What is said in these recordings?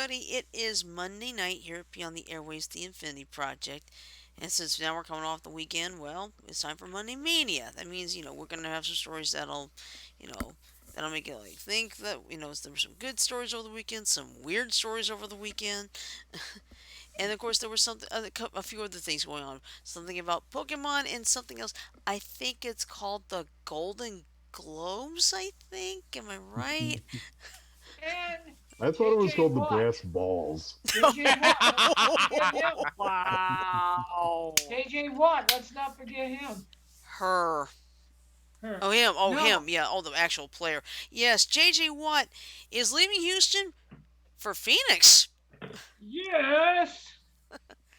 everybody. It is Monday night here at Beyond the Airways, the Infinity Project. And since now we're coming off the weekend, well, it's time for Monday Mania. That means, we're going to have some stories you know, that'll make you like think that, there were some good stories over the weekend, some weird stories over the weekend. And of course, there was a few other things going on. Something about Pokemon and something else. I think it's called the Golden Globes, I think. Am I right? And I thought it was JJ called the Watt. brass balls. JJ Watt. Let's not forget him. Wow. JJ Watt. Let's not forget him. Her. Her. Oh, him. Oh, No. him. Yeah. Oh, the actual player. Yes, J.J. Watt is leaving Houston for Phoenix. Yes.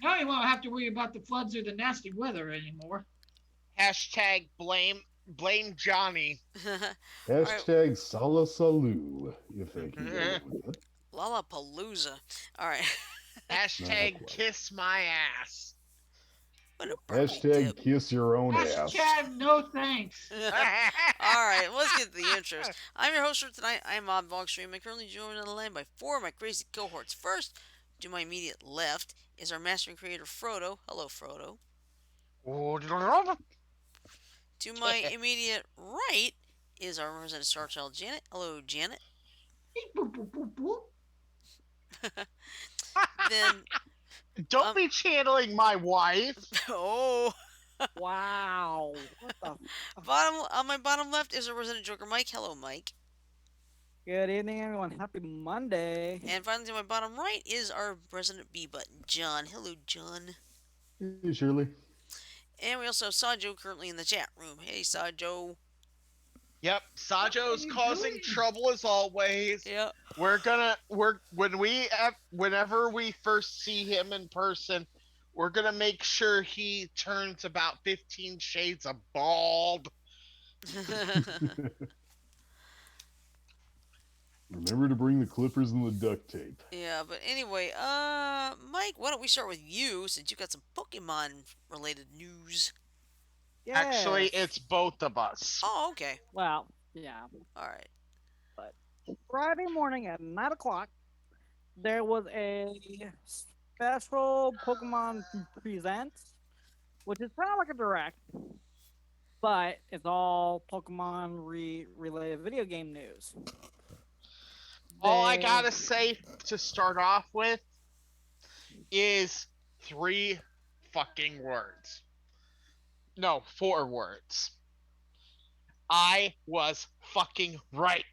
Now you won't have to worry about the floods or the nasty weather anymore. Hashtag blame Johnny. All right. Hashtag Sala Saloo, if they can get away with it. Lollapalooza. All right. Not Hashtag quite. kiss my ass. What a purple Hashtag dip. kiss your own ass. Hashtag no thanks. All right, let's get to the intros. I'm your host for tonight. I'm Mob Vlogstream. I'm currently joined on the line by four of my crazy cohorts. First, to my immediate left is our master and creator Frodo. Hello, Frodo. To my immediate right is our resident star child Janet. Hello, Janet. Beep, boop, boop, boop, boop. Then, Don't be channeling my wife. oh, Wow. What the? bottom on my bottom left is our resident Joker Mike. Hello, Mike. Good evening, everyone. Happy Monday. And finally, to my bottom right is our resident B button, John. Hello, John. Hey, Shirley. And we also have Sajo currently in the chat room. Hey, Sajo. Yep, What are Sajo's you causing doing? trouble as always. Yeah. Whenever we first see him in person, we're gonna make sure he turns about 15 shades of bald. Remember to bring the clippers and the duct tape. Yeah, but anyway, Mike, why don't we start with you since you got some Pokemon related news? Actually, Yes. it's both of us. Oh, okay. Well, yeah. All right. But Friday morning at 9 o'clock, there was a special Pokemon Presents, which is kind of like a direct, but it's all Pokemon related video game news. All I They- gotta say to start off with is 3 fucking words. No, 4 words. I was fucking right.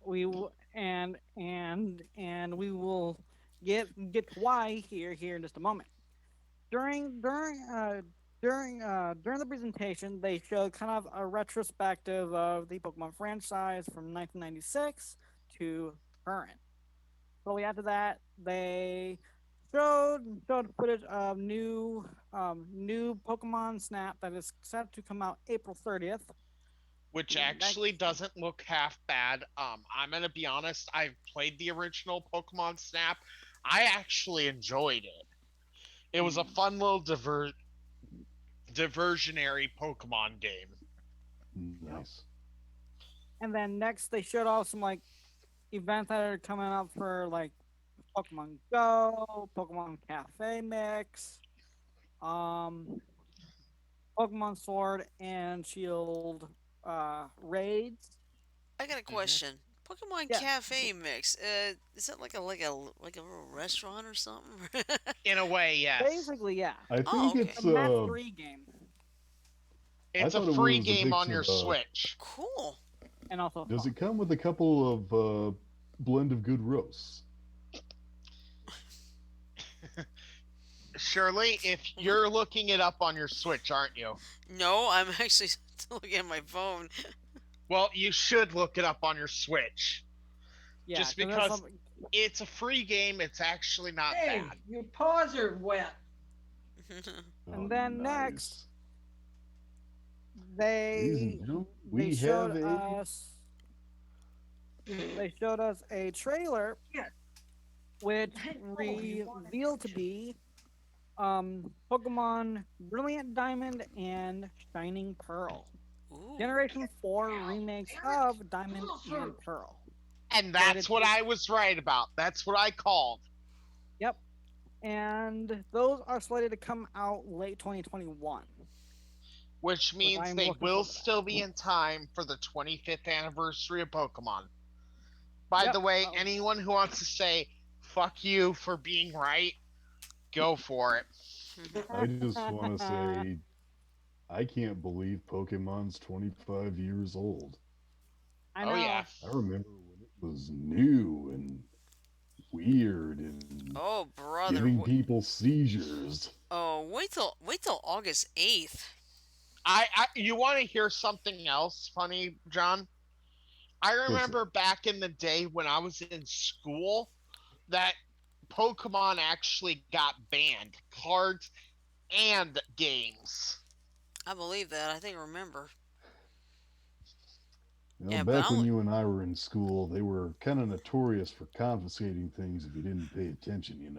we w- and we will get to why here in just a moment. During the presentation, they showed kind of a retrospective of the Pokemon franchise from 1996 to current. Shortly after that, they showed footage of new Pokemon Snap that is set to come out April 30th. Which Yeah, actually doesn't look half bad. I'm gonna be honest, I've played the original Pokemon Snap. I actually enjoyed it. It was a fun little diversionary Pokemon game. Nice. And then next, they showed off some like events that are coming up for like Pokemon Go, Pokemon Cafe Mix, Pokemon Sword and Shield raids. I got a question. Pokemon Yeah. Cafe Mix. Is that like a little restaurant or something? In a way, yes. Basically, yeah. I think Oh, okay. it's A match 3 game. It's thought a it free was a game mix on your of, Switch. Cool. And also does it come with a couple of blend of good roasts? Shirley, if you're looking it up on your Switch, aren't you? No, I'm actually still looking at my phone. Well, you should look it up on your Switch. yeah, just 'cause because- that's something- It's a free game, it's actually not Hey, bad. your paws are wet. And then next, Ladies and they gentlemen, they we showed have a us they showed us a trailer Yeah. which Oh, you want revealed to be Pokemon Brilliant Diamond and Shining Pearl. Ooh. Generation 4 remakes of Diamond and Pearl. And slated that's to what be- I was right about. That's what I called. Yep. And those are slated to come out late 2021, Which which means I'm they looking will forward to still that. be in time for the 25th anniversary of Pokemon. By Yep. the way, anyone who wants to say fuck you for being right, go for it. I just want to say, I can't believe Pokemon's 25 years old. I Oh yeah. know. I remember when it was new and weird and Oh, brother. giving people seizures. Oh, wait till August 8th. I you want to hear something else funny, John? I What's remember that? back in the day when I was in school that Pokemon actually got banned, cards and games. I believe that. I think I remember. Well, Yeah, but I back when only. you and I were in school, they were kind of notorious for confiscating things if you didn't pay attention.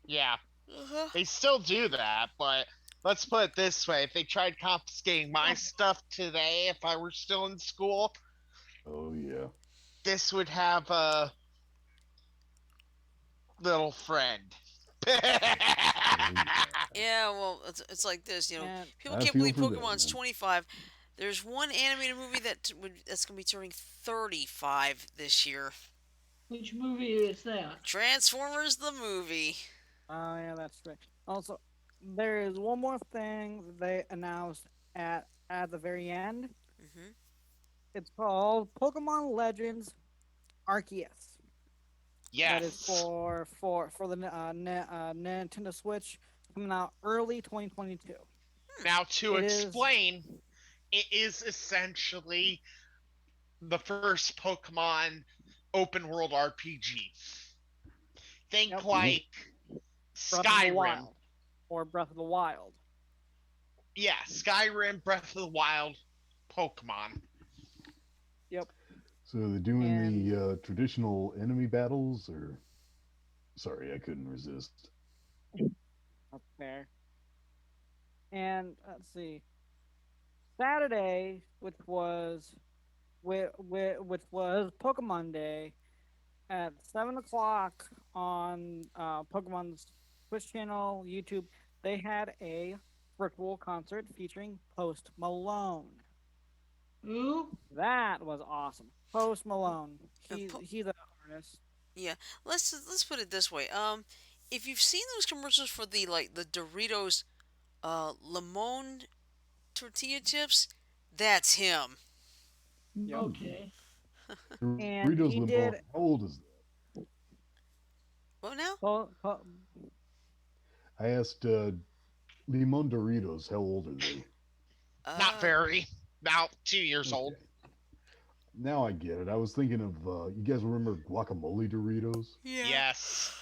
Yeah, Uh-huh. they still do that, but let's put it this way: if they tried confiscating my stuff today, if I were still in school, Oh, yeah. this would have a little friend. Oh, yeah. Yeah, well, it's like this. And People I can't feel believe for that, Pokemon's man. 25. There's one animated movie that's gonna be turning 35 this year. Which movie is that? Transformers the movie. oh yeah, that's right. Also, there is one more thing that they announced at the very end. Hmm. It's called Pokemon Legends Arceus. That is Yes. for the Nintendo Switch, coming out early 2022. Now, to It is. explain, it is essentially the first Pokemon open world RPG. Think Yep. like Breath of the Skyrim. Wild or Breath of the Wild. Yeah, Skyrim, Breath of the Wild, Pokemon. Yep. So they're doing And the traditional enemy battles, or sorry, I couldn't resist. up there. And let's see. Saturday, which was Pokemon Day, at 7 o'clock on Pokemon's Twitch channel, YouTube, they had a virtual concert featuring Post Malone. Who? That was awesome. Post Malone. Uh, He's po- he's an artist. yeah, let's put it this way. If you've seen those commercials for the Doritos, limon tortilla chips, that's him. Yep. Okay. And Doritos he Limon, did. how old is What now? that? I asked Limon Doritos, how old are they? Not Uh, very. About 2 years old. Okay. Now I get it. I was thinking of, you guys remember guacamole Doritos? yeah. Yes.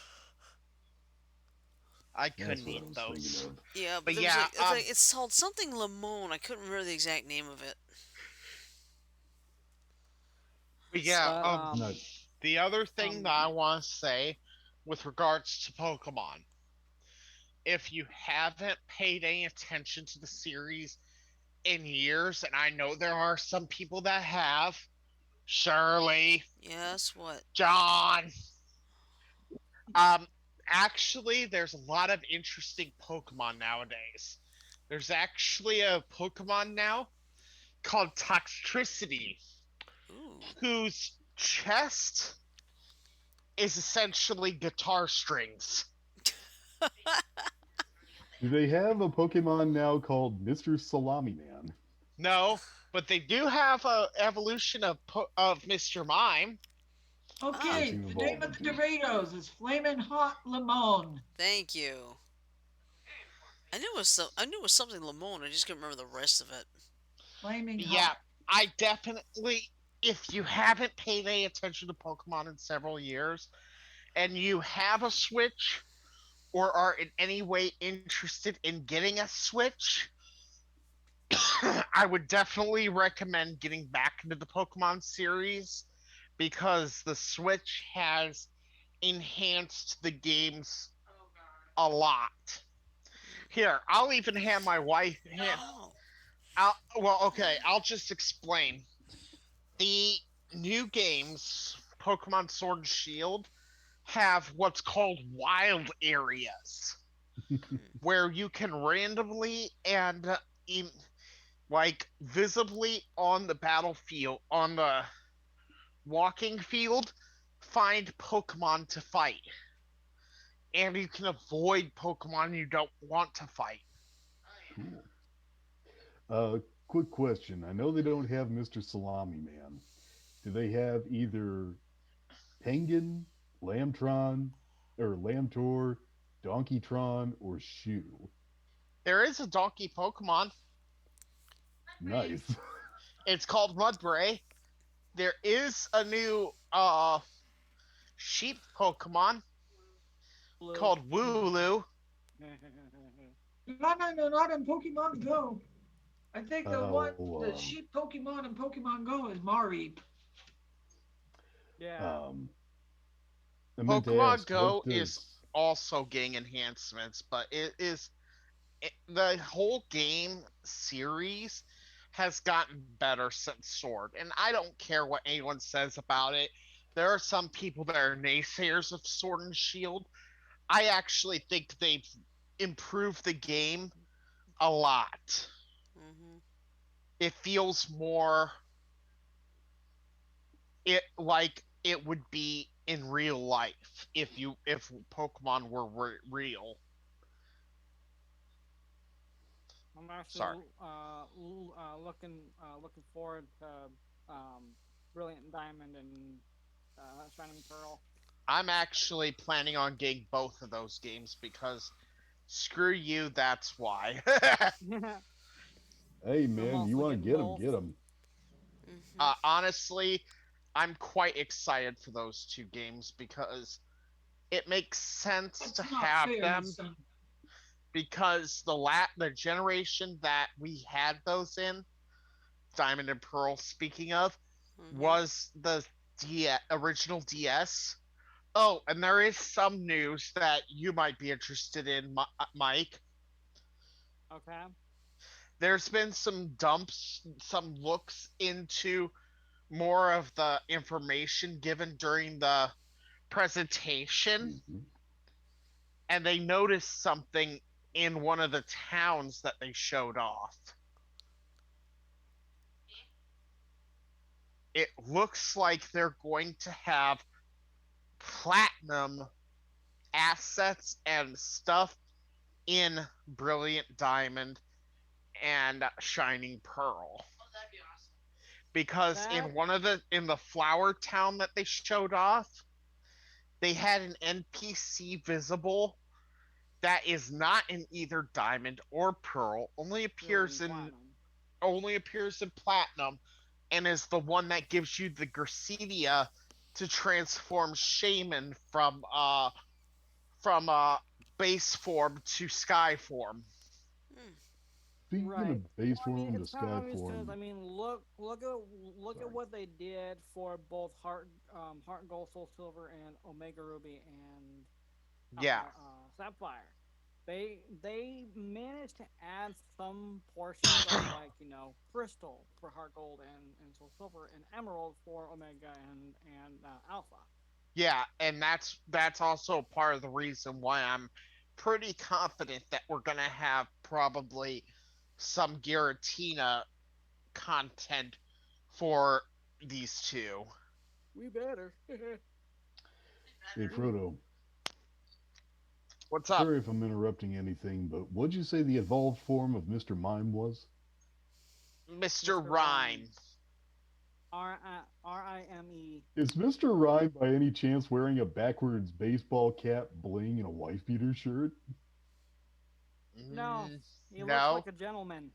I That's couldn't what I eat was those. thinking of. Yeah, but But there was yeah, it's called something limon. I couldn't remember the exact name of it. but yeah, But Not, the other thing that um, I want to say with regards to Pokemon, if you haven't paid any attention to the series in years, and I know there are some people that have, Shirley, Yes, what? John, um, actually, there's a lot of interesting Pokemon nowadays. There's actually a Pokemon now called Toxtricity, Ooh. whose chest is essentially guitar strings. do they have a Pokemon now called Mr. Salami Man? No, but they do have a evolution of Mr. Mime. Ah, What's Okay, he the name evolved of the into? Doritos is Flamin' Hot Limon. thank you. I knew it was something limon. I just couldn't remember the rest of it. Flaming Yeah, Hot. I definitely, if you haven't paid any attention to Pokemon in several years, and you have a Switch or are in any way interested in getting a Switch, I would definitely recommend getting back into the Pokemon series because the Switch has enhanced the games a lot. Here, I'll even have my wife. Oh. Well, okay, I'll just explain. The new games, Pokemon Sword and Shield have what's called wild areas Hmm. where you can randomly and in, like visibly on the battlefield, on the walking field, find Pokemon to fight. And you can avoid Pokemon you don't want to fight. Cool. Uh, quick question. I know they don't have Mr. Salami Man. Do they have either Penguin, Lambtron, or Lambtor, Donkeytron, or Shoe? There is a donkey Pokemon. Nice. It's called Mudbray. There is a new sheep Pokemon Blue. called Wooloo. Not in Pokemon Go. I think the Oh, sheep Pokemon in Pokemon Go is Mareep. Yeah. um, I meant to Pokemon ask, what Go is does also getting enhancements, but the whole game series has gotten better since Sword, and I don't care what anyone says about it. There are some people that are naysayers of Sword and Shield. I actually think they've improved the game a lot. Hmm. It feels more it like it would be in real life if Pokemon were real. I'm actually Sorry. looking forward to Brilliant Diamond and Shining Pearl. I'm actually planning on getting both of those games because screw you, that's why. hey I'm man, you also want to getting get them? both. Get them. Hmm. Honestly, I'm quite excited for those two games because it makes sense to That's not have fair, you them son. because the generation that we had those in, Diamond and Pearl speaking of, Hmm. was the original DS. Oh, and there is some news that you might be interested in, Mike. Okay. There's been some looks into more of the information given during the presentation, Hmm. and they noticed something in one of the towns that they showed off. It looks like they're going to have platinum assets and stuff in Brilliant Diamond and Shining Pearl. Because That in the flower town that they showed off, they had an NPC visible that is not in either Diamond or Pearl, in Platinum. only appears in Platinum, and is the one that gives you the Gracidia to transform Shaman from base form to sky form. Hmm. Speaking Right. of base Well, I mean, form to it's kind of sky obvious because form, I mean, look at sorry. what they did for both Heart Gold, Soul Silver, and Omega Ruby and Yeah, Sapphire. They managed to add some portions of like Crystal for Heart Gold and Soul Silver and Emerald for Omega and Alpha. yeah, and that's also part of the reason why I'm pretty confident that we're gonna have probably some Giratina content for these two. We better. Hey Frodo, What's up, sorry if I'm interrupting anything, but what'd you say the evolved form of Mr. Mime was? Mr. Mr. Rhyme. Rhyme? Rime. Is Mr. Rhyme by any chance wearing a backwards baseball cap, bling, and a wife beater shirt? No, Mm, he looks no, like a gentleman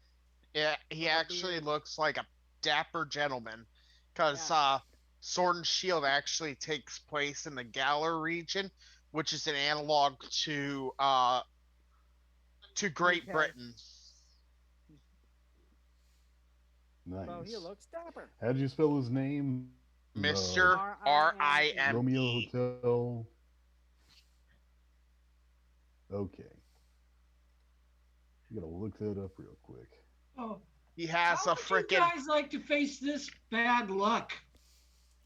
yeah, he with a actually beard. looks like a dapper gentleman, because Yeah. Sword and Shield actually takes place in the Galar region, which is an analog to Great UK. Britain. So he Nice. looks dapper. How'd you spell his name? Mr. Rime. Romeo Rime. Hotel. Okay. I gotta look that up real quick. Oh, He how has a would you freaking guys like to face this bad luck?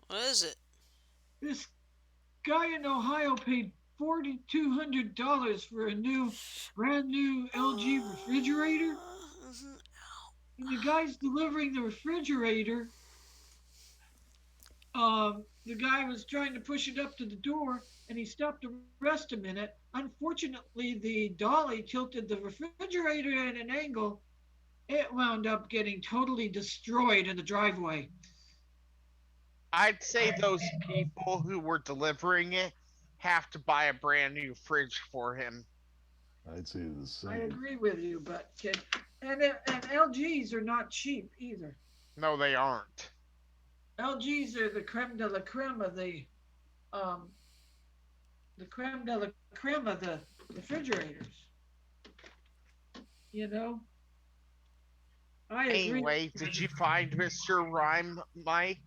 What is it? This guy in Ohio paid $4,200 for a brand new LG refrigerator. Mhm. And the guy's delivering the refrigerator. The guy was trying to push it up to the door, and he stopped to rest a minute. Unfortunately, the dolly tilted the refrigerator at an angle. It wound up getting totally destroyed in the driveway. I'd say those people who were delivering it have to buy a brand new fridge for him. I'd say the I same. agree with you, but kid, and LGs are not cheap either. No, they aren't. LGs are the creme de la creme of um the creme de la creme of the refrigerators. You know, I agree. Anyway, did you find Mr. Rhyme, Mike?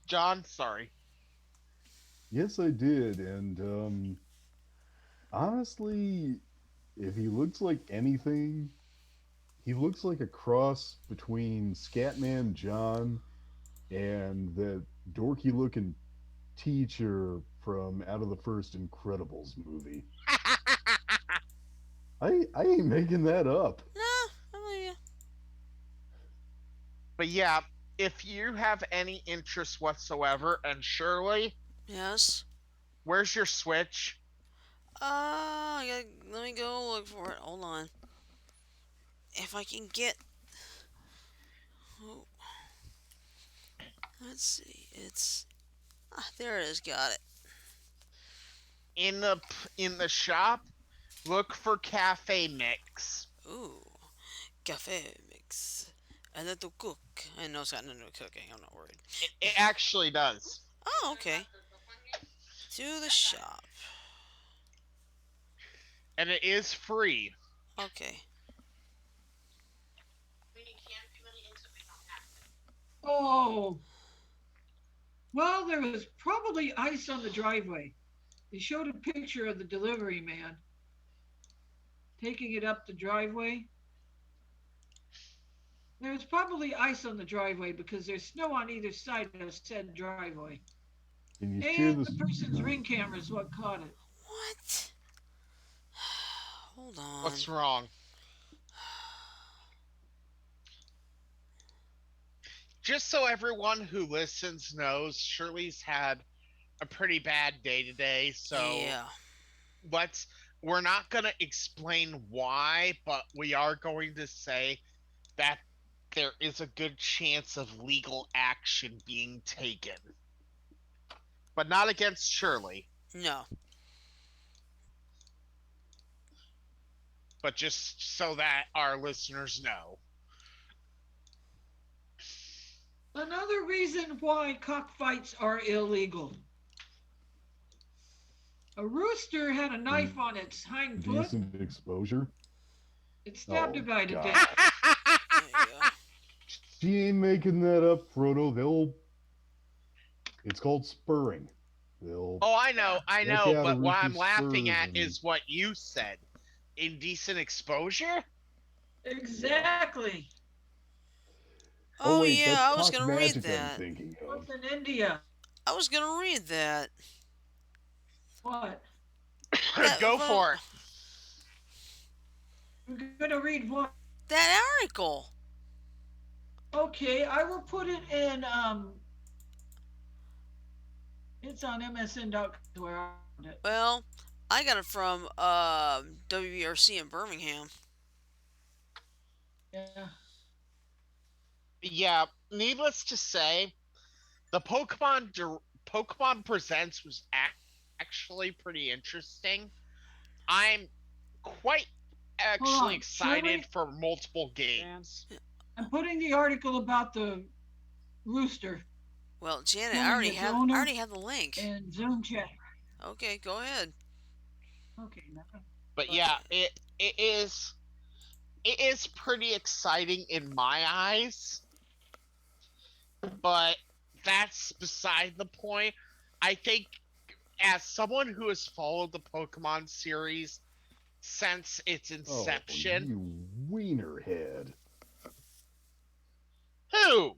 John? Sorry. Yes, I did. And honestly, if he looks like anything, he looks like a cross between Scatman John and that dorky looking teacher from out of the first Incredibles movie. I ain't making that up. No, I believe you. But yeah, if you have any interest whatsoever, and Shirley, Yes. where's your Switch? Let me go look for it. Hold on. If I can get. Oh, let's see. It's. Ah, there it is. Got it. In the shop? Look for Cafe Mix. Ooh. Cafe mix. And then to cook. I know it's got nothing to do with cooking. I'm not worried. It actually does. Oh, okay. To the shop. And it is free. Okay. Oh, well, there was probably ice on the driveway. They showed a picture of the delivery man taking it up the driveway. There's probably ice on the driveway because there's snow on either side of said driveway. Can you share And the this? person's ring camera is what caught it. What? Hold on. What's wrong? Just so everyone who listens knows, Shirley's had a pretty bad day today, so Yeah. let's we're not going to explain why, but we are going to say that there is a good chance of legal action being taken. But not against Shirley, No. but just so that our listeners know. Another reason why cockfights are illegal. A rooster had a knife on its hind foot. Decent exposure. It stabbed Oh, a guy to God. death. There you go. She ain't making that up, Frodo. It's called spurring. They'll Oh, I check know, out a but what I'm rooster's laughing spurs at and is what you said. Indecent exposure? Exactly. oh Oh, wait, yeah. that's I was cock going to read magic I'm that. thinking of. What's in India? I was going to read that. What? That, Go for it. You're gonna read what? that article. Okay, I will put it in. It's on MSN.com where I found it. Well, I got it from WBRC in Birmingham. Yeah. Yeah, needless to say, the Pokemon Presents was actually pretty interesting. I'm quite Hold actually on, excited Shirley. for multiple games. I'm putting the article about the rooster Well, Janet, killing its I owner already have the link. in Zoom chat. Okay, go ahead. Okay. But yeah, it is pretty exciting in my eyes, but that's beside the point. I think as someone who has followed the Pokemon series since its Oh, inception, you wiener head. who?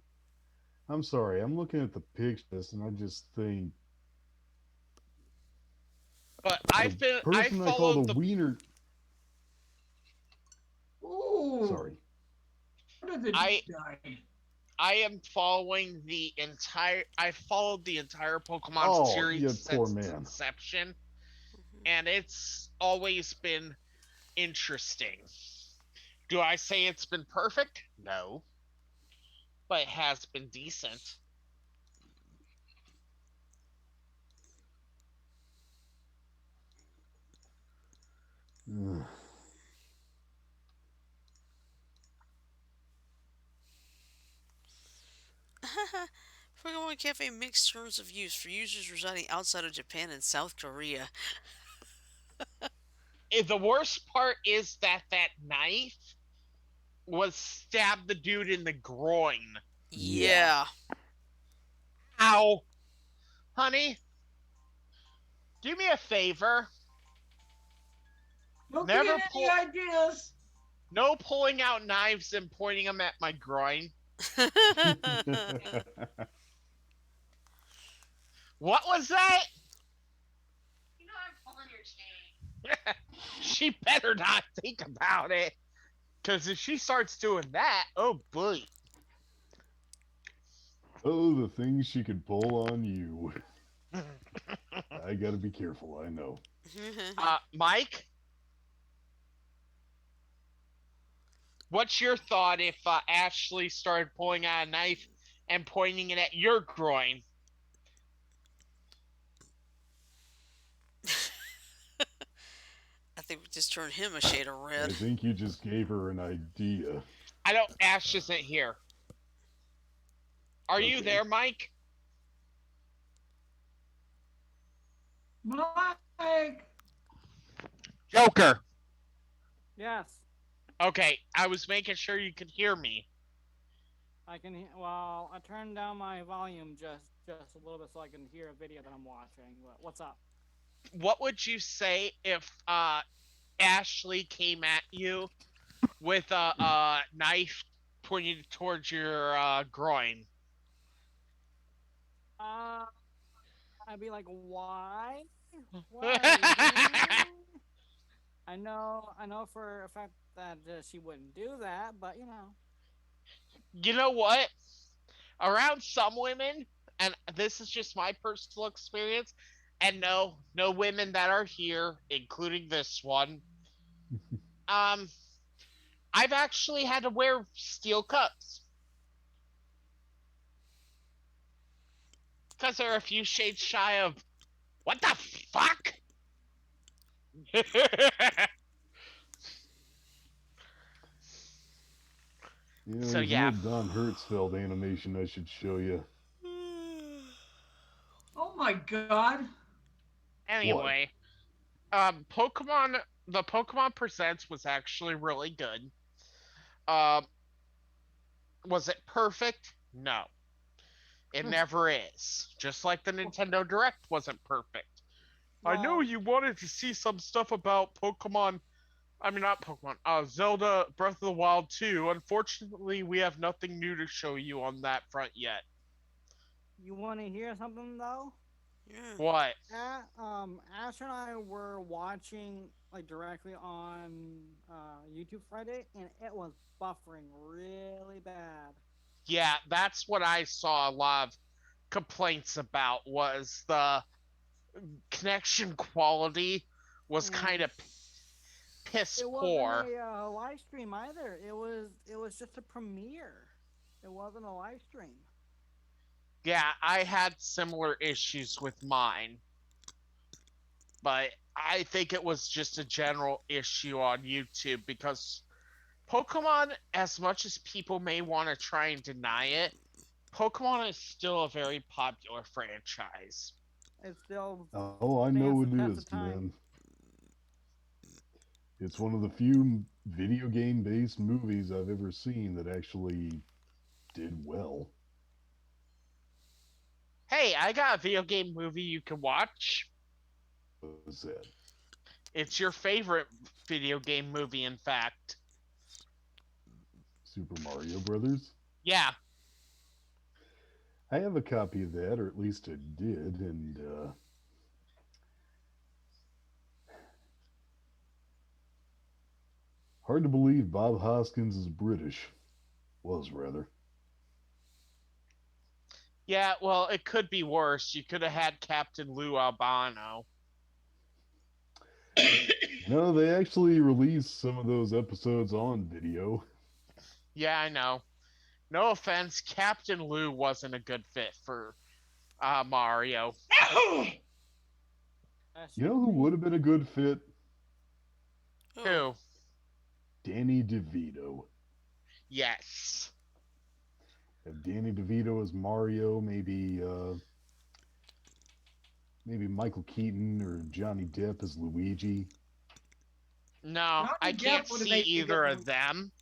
I'm sorry, I'm looking at the pictures and I just think But The I person I called a followed the wiener. Ooh, Sorry. one of the I dudes died. I am following the entire. I followed the entire Pokemon Oh, series you poor since its man. inception, Mhm. and it's always been interesting. Do I say it's been perfect? No, but it has been decent. Ugh. Pokemon Cafe mixed terms of use for users residing outside of Japan and South Korea. The worst part is that that knife was stabbed the dude in the groin. Yeah. Yeah. Ow, honey, do me a favor. Don't Never get any pull. ideas. No pulling out knives and pointing them at my groin. What was that? She better not think about it. Because if she starts doing that, oh boy. Oh, the things she could pull on you. I gotta be careful, I know. Mike, what's your thought if Ashley started pulling out a knife and pointing it at your groin? I think we just turned him a shade of I red. think you just gave her an idea. I don't. Ash isn't here. Are you Okay. there, Mike? Mike, Joker. Yes, Okay, I was making sure you could hear me. I can. Well, I turned down my volume just a little bit so I can hear a video that I'm watching. What's up? What would you say if Ashley came at you with a knife pointed towards your groin? Uh, I'd be like, why? Why are you hitting me? I know for a fact that she wouldn't do that, but you know. You know what? Around some women, and this is just my personal experience, and no, no women that are here, including this one. Um, I've actually had to wear steel cups because they're a few shades shy of what the fuck. You know, So there's an yeah. old Don Hertzfeld animation I should show you. oh my God. What? Anyway, Pokemon, the Pokemon Presents was actually really good. Um, was it perfect? No, it never is. Just like the Nintendo Direct wasn't perfect. I know Well, you wanted to see some stuff about Pokemon. I mean, not Pokemon. Zelda Breath of the Wild 2. Unfortunately, we have nothing new to show you on that front yet. you want to hear something though? Yeah. What? Ash and I were watching like directly on YouTube Friday, and it was buffering really bad. Yeah, that's what I saw a lot of complaints about was the connection quality was kind And of piss it wasn't poor. a live stream either. It was just a premiere. It wasn't a live stream. Yeah, I had similar issues with mine, but I think it was just a general issue on YouTube because Pokemon, as much as people may want to try and deny it, Pokemon is still a very popular franchise. It still Oh, I know stands it the test of is, time. man. It's one of the few video game based movies I've ever seen that actually did well. Hey, I got a video game movie you can watch. What was that? It's your favorite video game movie, in fact. Super Mario Brothers? Yeah, I have a copy of that, or at least I did, and Hard to believe Bob Hoskins is British. Was, rather. Yeah, well, it could be worse. You could have had Captain Lou Albano. You know, they actually released some of those episodes on video. Yeah, I know. No offense, Captain Lou wasn't a good fit for Mario. Yes, You know who would have been a good fit? Oh, Who? Danny DeVito. Yes. Have Danny DeVito as Mario, maybe Michael Keaton or Johnny Depp as Luigi. No, I Johnny can't Depp would have see made a good either of movie. them.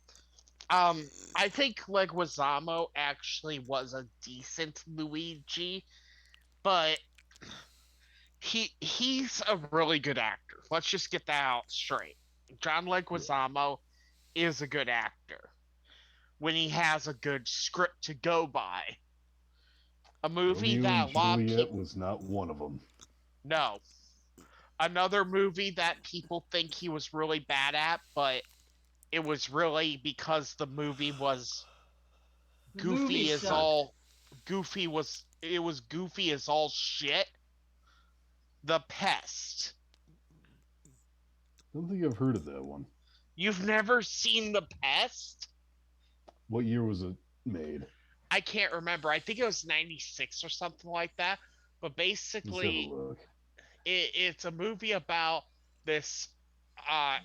I think Leguizamo actually was a decent Luigi, but he's a really good actor. Let's just get that out straight. John Yeah. Leguizamo is a good actor when he has a good script to go by. A movie Romeo and that a lot of Juliet people was not one of them. no. Another movie that people think he was really bad at, but it was really because the movie was The movie goofy as sucked. all goofy was it was goofy as all shit. The Pest. Don't think I've heard of that one. You've never seen The Pest? What year was it made? I can't remember. I think it was 96 or something like that. But Let's have a basically, look. it's a movie about this uh,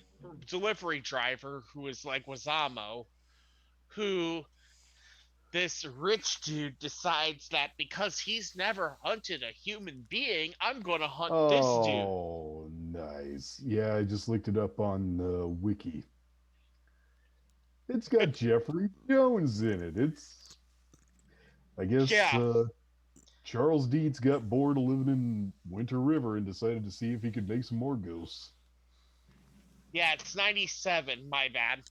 delivery driver who is like Wazamo, who this rich dude decides that because he's never hunted a human being, I'm going to hunt this dude. Oh, nice. Yeah, I just looked it up on the wiki. It's got It's, Jeffrey Jones in it. I guess, yeah, Charles Deeds got bored of living in Winter River and decided to see if he could make some more ghosts. yeah, it's 97, my bad.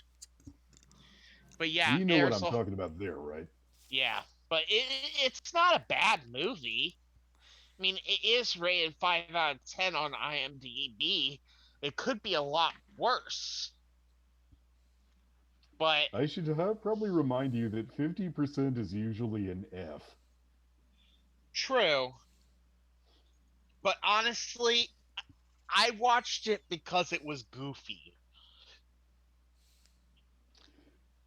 But Well, yeah, you know what there's I'm a, talking about there, right? yeah, but it's not a bad movie. I mean, it is rated 5 out of 10 on IMDb. It could be a lot worse, but I should probably remind you that 50% is usually an F. true. But honestly, I watched it because it was goofy.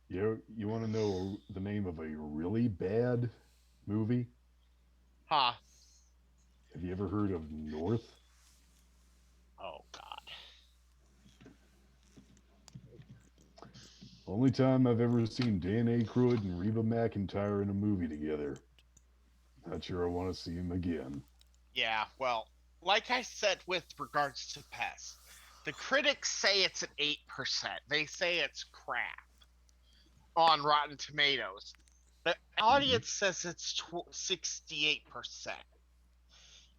You want to know the name of a really bad movie? Huh. Have you ever heard of North? Oh, God. Only time I've ever seen Dan Aykroyd and Reba McEntire in a movie together. Not sure I want to see them again. Yeah, well, like I said with regards to Pest, the critics say it's an 8%. They say it's crap on Rotten Tomatoes. The Hmm. audience says it's 68%.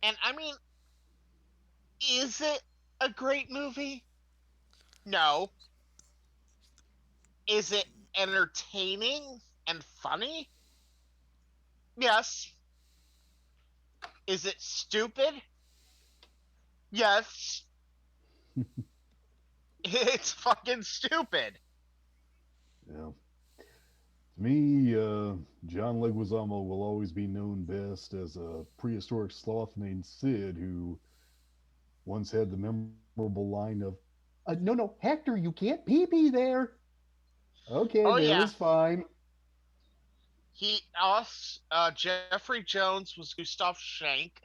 And I mean, is it a great movie? No. Is it entertaining and funny? Yes. Is it stupid? Yes. It's fucking stupid. Yeah. To me, John Leguizamo will always be known best as a prehistoric sloth named Sid, who once had the memorable line of, "No, no, Hector, you can't pee there." Okay, Oh there yeah, is fine. he us Jeffrey Jones was Gustav Schenk,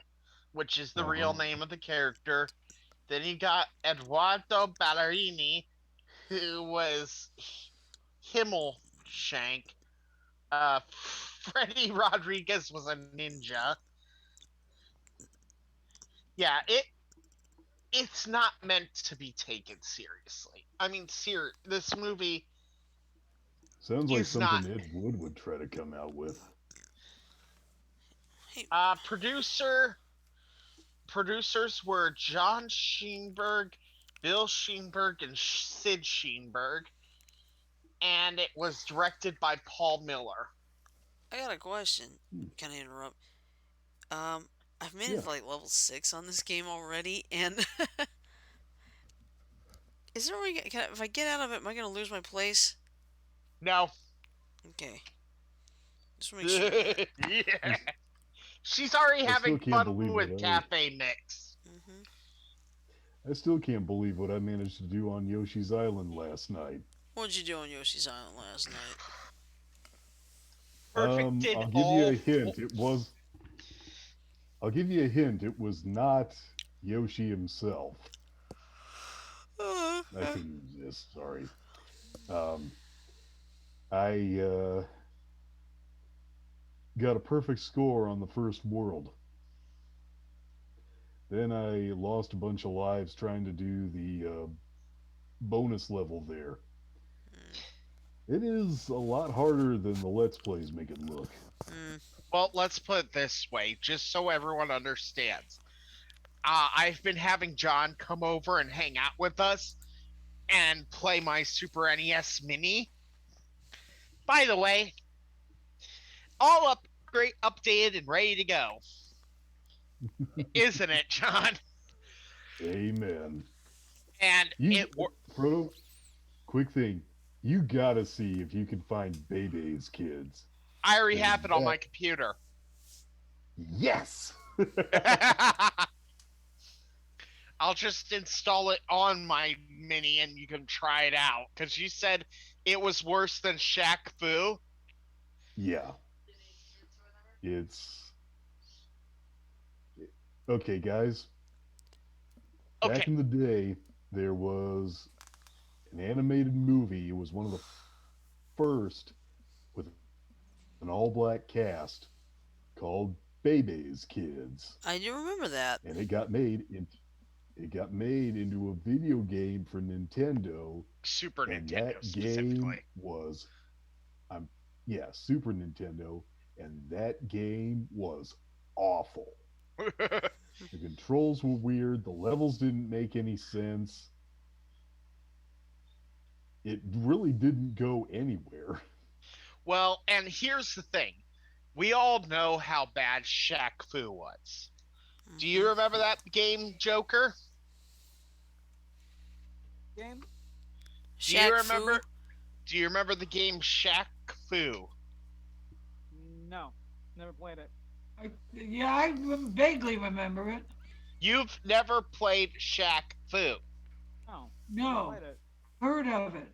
which is the Uh real huh. name of the character. Then you got Eduardo Ballerini, who was Himmel Shank. Freddie Rodriguez was a ninja. Yeah, it's not meant to be taken seriously. I mean, this movie Sounds like is something not. Ed Wood would try to come out with. hey, Producers were John Sheenberg, Bill Sheenberg, and Sid Sheenberg, and it was directed by Paul Miller. I got a question. Hmm. Can I interrupt? Um, I've made it Yeah. to like level 6 on this game already, and Is there a way? If I get out of it, am I gonna lose my place? No. Okay, just want to make sure of that. Yeah. I, She's already I having still can't fun believe with what Cafe Mix. Hmm. I still can't believe what I managed to do on Yoshi's Island last night. What did you do on Yoshi's Island last night? Perfected I'll give you all. a hint. I'll give you a hint. It was not Yoshi himself. I Okay. shouldn't use this. Sorry. Um, I got a perfect score on the first world. Then I lost a bunch of lives trying to do the bonus level there. It is a lot harder than the Let's Plays make it look. Mm. Well, let's put it this way, just so everyone understands. I've been having John come over and hang out with us and play my Super NES Mini. By the way, all upgrade, updated, and ready to go. Isn't it, John? Amen. And You, it Frodo, quick thing. You gotta see if you can find Bebe's kids. I already Because have it on my computer. yes! I'll just install it on my Mini and you can try it out. Because you said it was worse than Shaq Fu. Yeah. It's. Okay, guys. Okay, Back in the day, there was an animated movie. It was one of the first with an all black cast called Bebe's Kids. I do remember that. And it got made into a video game for Nintendo, Super and Nintendo that game specifically. was I'm yeah, Super Nintendo, and that game was awful. The controls were weird, the levels didn't make any sense. It really didn't go anywhere. Well, and here's the thing. We all know how bad Shaq Fu was. Do Hmm. you remember that game, Joker? Game? Do you Shaq Fu. remember do you remember the game Shaq Fu? No, never played it. Yeah, I vaguely remember it. You've never played Shaq Fu. No, never No, played it. heard of it.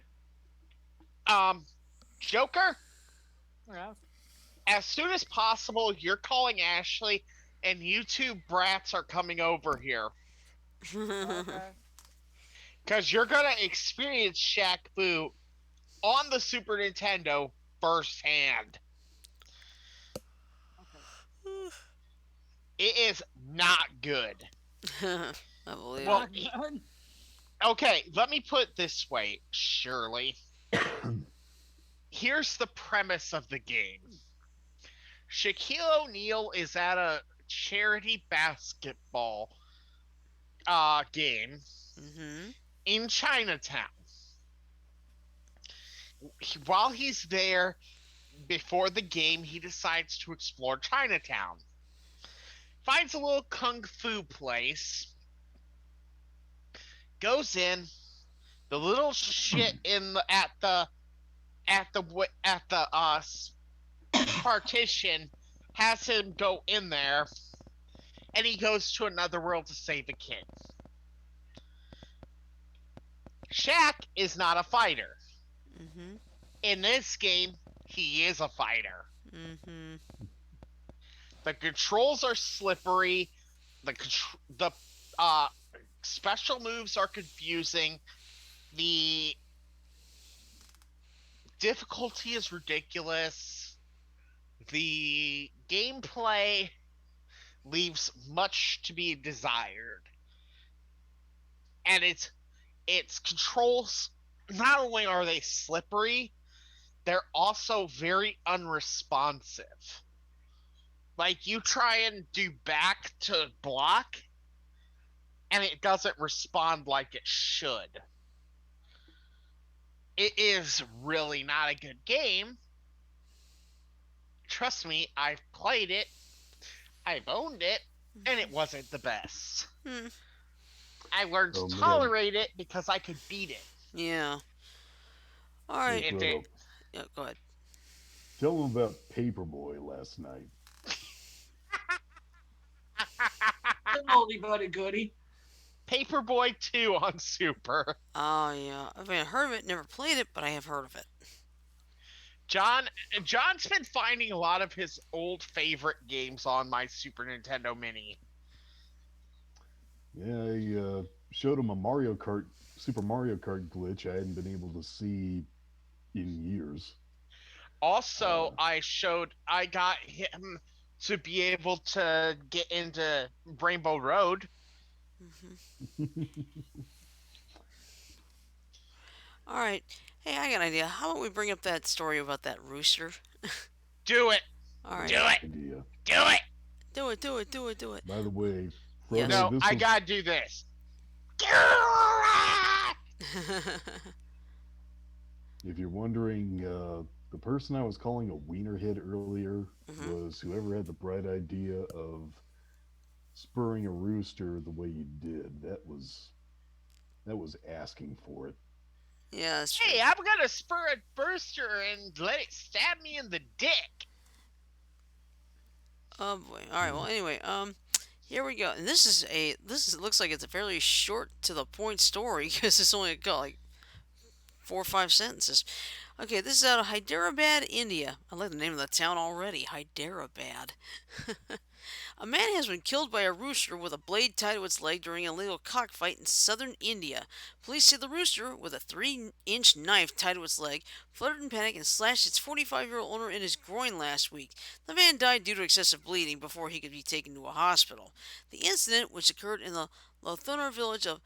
Um, Joker, Yeah. as soon as possible, you're calling Ashley and you two brats are coming over here. Okay. Because you're going to experience Shaq Fu on the Super Nintendo firsthand. Okay. It is not good. I believe Well, it. okay, let me put it this way, Shirley. Here's the premise of the game. Shaquille O'Neal is at a charity basketball game Hmm. in Chinatown. While he's there, before the game, he decides to explore Chinatown. Finds a little kung fu place, goes in. The little shit in the at the partition has him go in there, and he goes to another world to save a kid. Shaq is not a fighter. Hmm. In this game, he is a fighter. Hmm. The controls are slippery. The uh, special moves are confusing. The difficulty is ridiculous. The gameplay leaves much to be desired. And its controls, not only are they slippery, they're also very unresponsive. Like you try and do back to block and it doesn't respond like it should. It is really not a good game. Trust me, I've played it, I've owned it, and it wasn't the best. Hmm. I learned to Oh man, tolerate it because I could beat it. Yeah. All hey right. It, it Frodo, Yeah, go ahead. tell them about Paperboy last night. It's an oldie but a goodie. Paperboy 2 on Super. Oh, yeah. I mean, I heard of it, never played it, but I have heard of it. John John's been finding a lot of his old favorite games on my Super Nintendo Mini. Yeah, I showed him a Super Mario Kart glitch I hadn't been able to see in years. Also, Uh, I got him to be able to get into Rainbow Road. Hmm. All right. Hey, I got an idea. How about we bring up that story about that rooster? Do it. All right. Do good it. idea. Do it. Do it, do it, do it, do it. By the way, Yes. Frodo, No, this I was gotta do this. if you're wondering, the person I was calling a wienerhead earlier Hmm. was whoever had the bright idea of spurring a rooster the way you did. That was asking for it. Yeah, that's true. Hey, I'm gonna spur a burster and let it stab me in the dick. Oh boy. All right. Well, anyway, here we go. And this looks like it's a fairly short to the point story because it's only got like 4 or 5 sentences. Okay, this is out of Hyderabad, India. I like the name of the town already. Hyderabad. A man has been killed by a rooster with a blade tied to its leg during a illegal cockfight in southern India. Police say the rooster, with a 3-inch knife tied to its leg, fluttered in panic and slashed its 45-year-old owner in his groin last week. The man died due to excessive bleeding before he could be taken to a hospital. The incident, which occurred in the Lothonar village of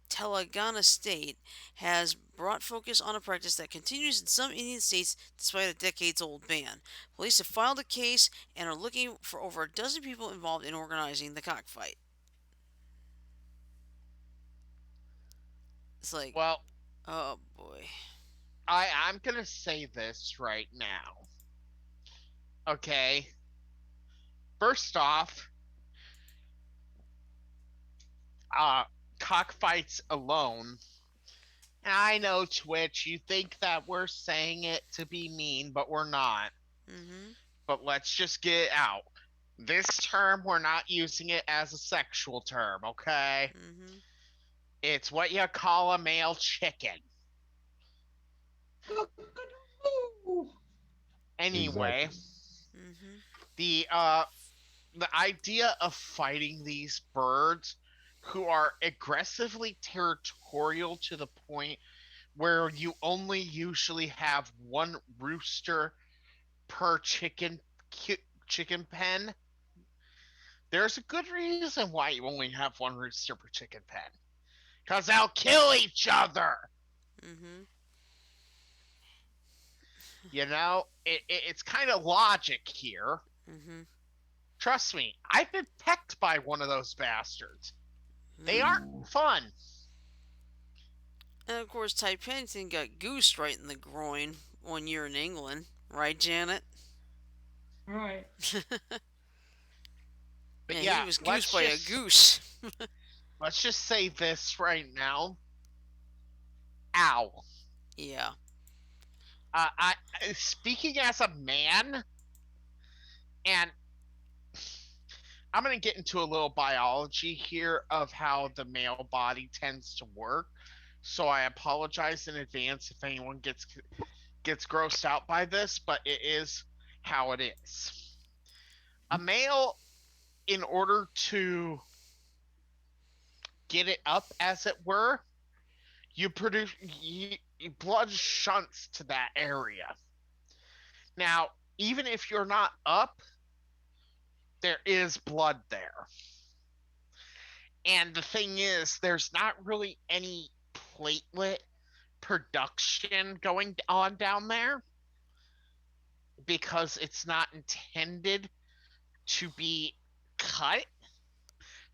Telangana state, has brought focus on a practice that continues in some Indian states despite a decades old ban. Police have filed a case and are looking for over a dozen people involved in organizing the cockfight. It's like, Well, oh boy. I'm gonna say this right now. Okay. First off, uh, cockfights alone. And I know Twitch, you think that we're saying it to be mean, but we're not. Mm But let's just get it out. This term, we're not using it as a sexual term, okay? hmm. Mm hmm. It's what you call a male chicken. Cock-a-doodle-doo. Anyway, Exactly. Mm hmm. the the idea of fighting these birds who are aggressively territorial to the point where you only usually have one rooster per chicken pen. There's a good reason why you only have one rooster per chicken pen. Cause they'll kill each other. Mm hmm. You know, it's kind of logic here. Mm hmm. Trust me, I've been pecked by one of those bastards. They Mm. aren't Ooh, fun. And of course, Ty Pennington got goosed right in the groin 1 year in England. Right, Janet? Right. But Yeah, he yeah, was goosed by a goose. let's just say this right now. Ow. Yeah. I speaking as a man, and I'm going to get into a little biology here of how the male body tends to work. So I apologize in advance if anyone gets grossed out by this, but it is how it is. A male, in order to get it up, as it were, you produce blood shunts to that area. Now, even if you're not up, there is blood there. And the thing is, there's not really any platelet production going on down there because it's not intended to be cut.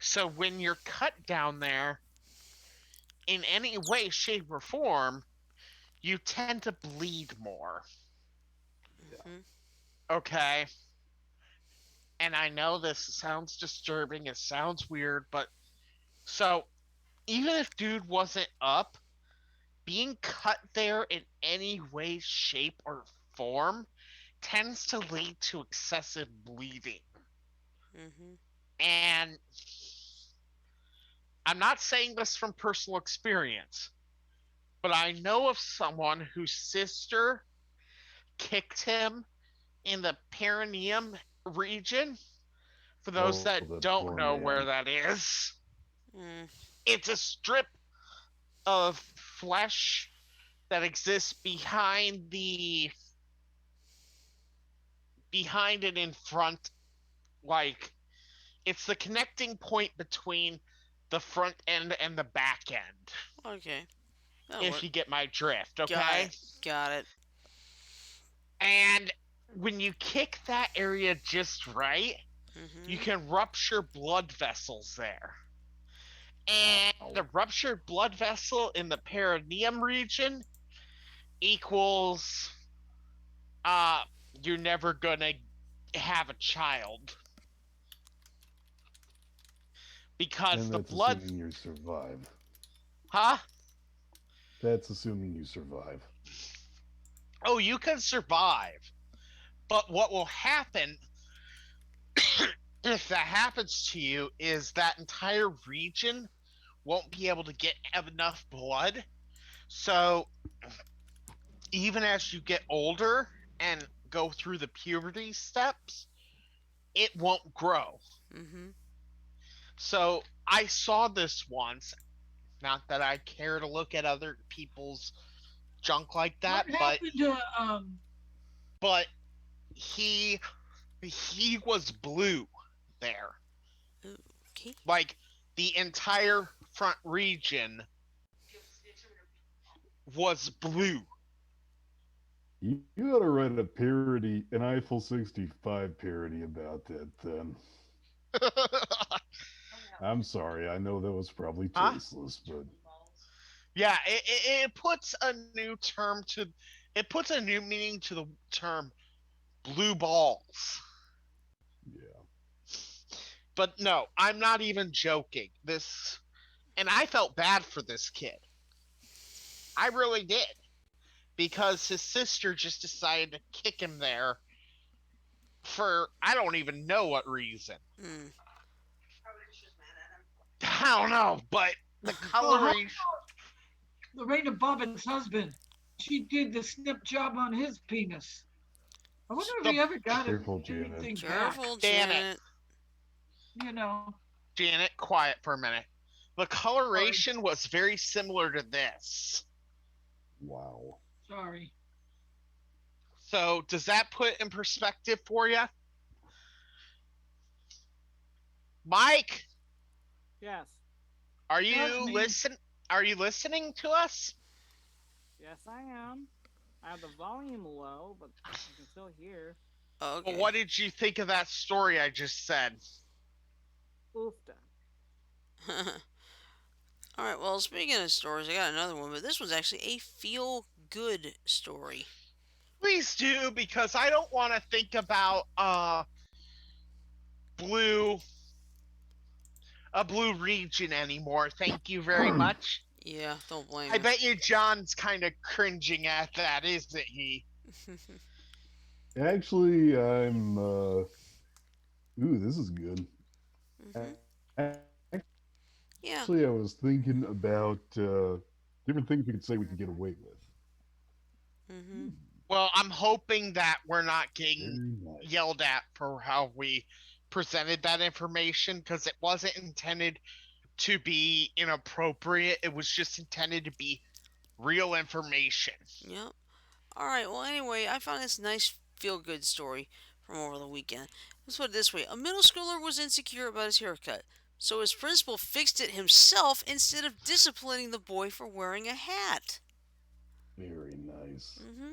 So when you're cut down there in any way, shape, or form, you tend to bleed more. Hmm. Okay. And I know this sounds disturbing, it sounds weird, but so even if dude wasn't up, being cut there in any way, shape, or form tends to lead to excessive bleeding. Mm-hmm. And I'm not saying this from personal experience, but I know of someone whose sister kicked him in the perineum region. For those Oh, that that don't poor know where man. that is, Mm. it's a strip of flesh that exists behind and in front, like it's the connecting point between the front end and the back end, Okay. That'll if work. you get my drift, Got okay? it. Got it. And when you kick that area just right, you Mm-hmm. can rupture blood vessels there. And Wow. the ruptured blood vessel in the perineum region equals uh you're never gonna have a child because And the that's blood. assuming you survive. Huh? That's assuming you survive. Oh, you can survive, but what will happen if that happens to you is that entire region won't be able to get enough blood. So even as you get older and go through the puberty steps, it won't grow. Mm-hmm. So I saw this once. Not that I care to look at other people's junk like What that, happened to but he he was blue there. Okay. Like the entire front region was blue. You ought to write a parody, an Eiffel 65 parody about that then. I'm sorry, I know that was probably Huh? tasteless, but Yeah, it puts a new term to it puts a new meaning to the term blue balls. yeah. But no, I'm not even joking. This and I felt bad for this kid. I really did because his sister just decided to kick him there for I don't even know what reason. Mm. I don't know, but the oh, how coloration. Lorena Bobbitt's husband? She did the snip job on his penis. I wonder if The he ever got Careful, Janet. anything back. Careful, Janet, Janet. You know. Janet, quiet for a minute. The Sorry. coloration was very similar to this. Wow. Sorry. So does that put in perspective for you, Mike? Yes. Are That's you me. listen? Are you listening to us? Yes, I am. I have the volume low, but you can still hear. Well, Okay. what did you think of that story I just said? Oofta. All right. Well, speaking of stories, I got another one, but this one's actually a feel-good story. Please do because I don't want to think about blue a blue region anymore. Thank you very much. Yeah. Don't blame I you. bet you John's kind of cringing at that, isn't he? Actually, ooh, this is good. Mm-hmm. Actually, I Yeah. was thinking about different things we could say we could get away with. Mm-hmm. Well, I'm hoping that we're not getting Very nice. yelled at for how we presented that information because it wasn't intended to be inappropriate. It was just intended to be real information. Yep. All right. Well, anyway, I found this nice feel-good story from over the weekend. Let's put it this way: a middle schooler was insecure about his haircut, so his principal fixed it himself instead of disciplining the boy for wearing a hat. Very nice. Mm-hmm.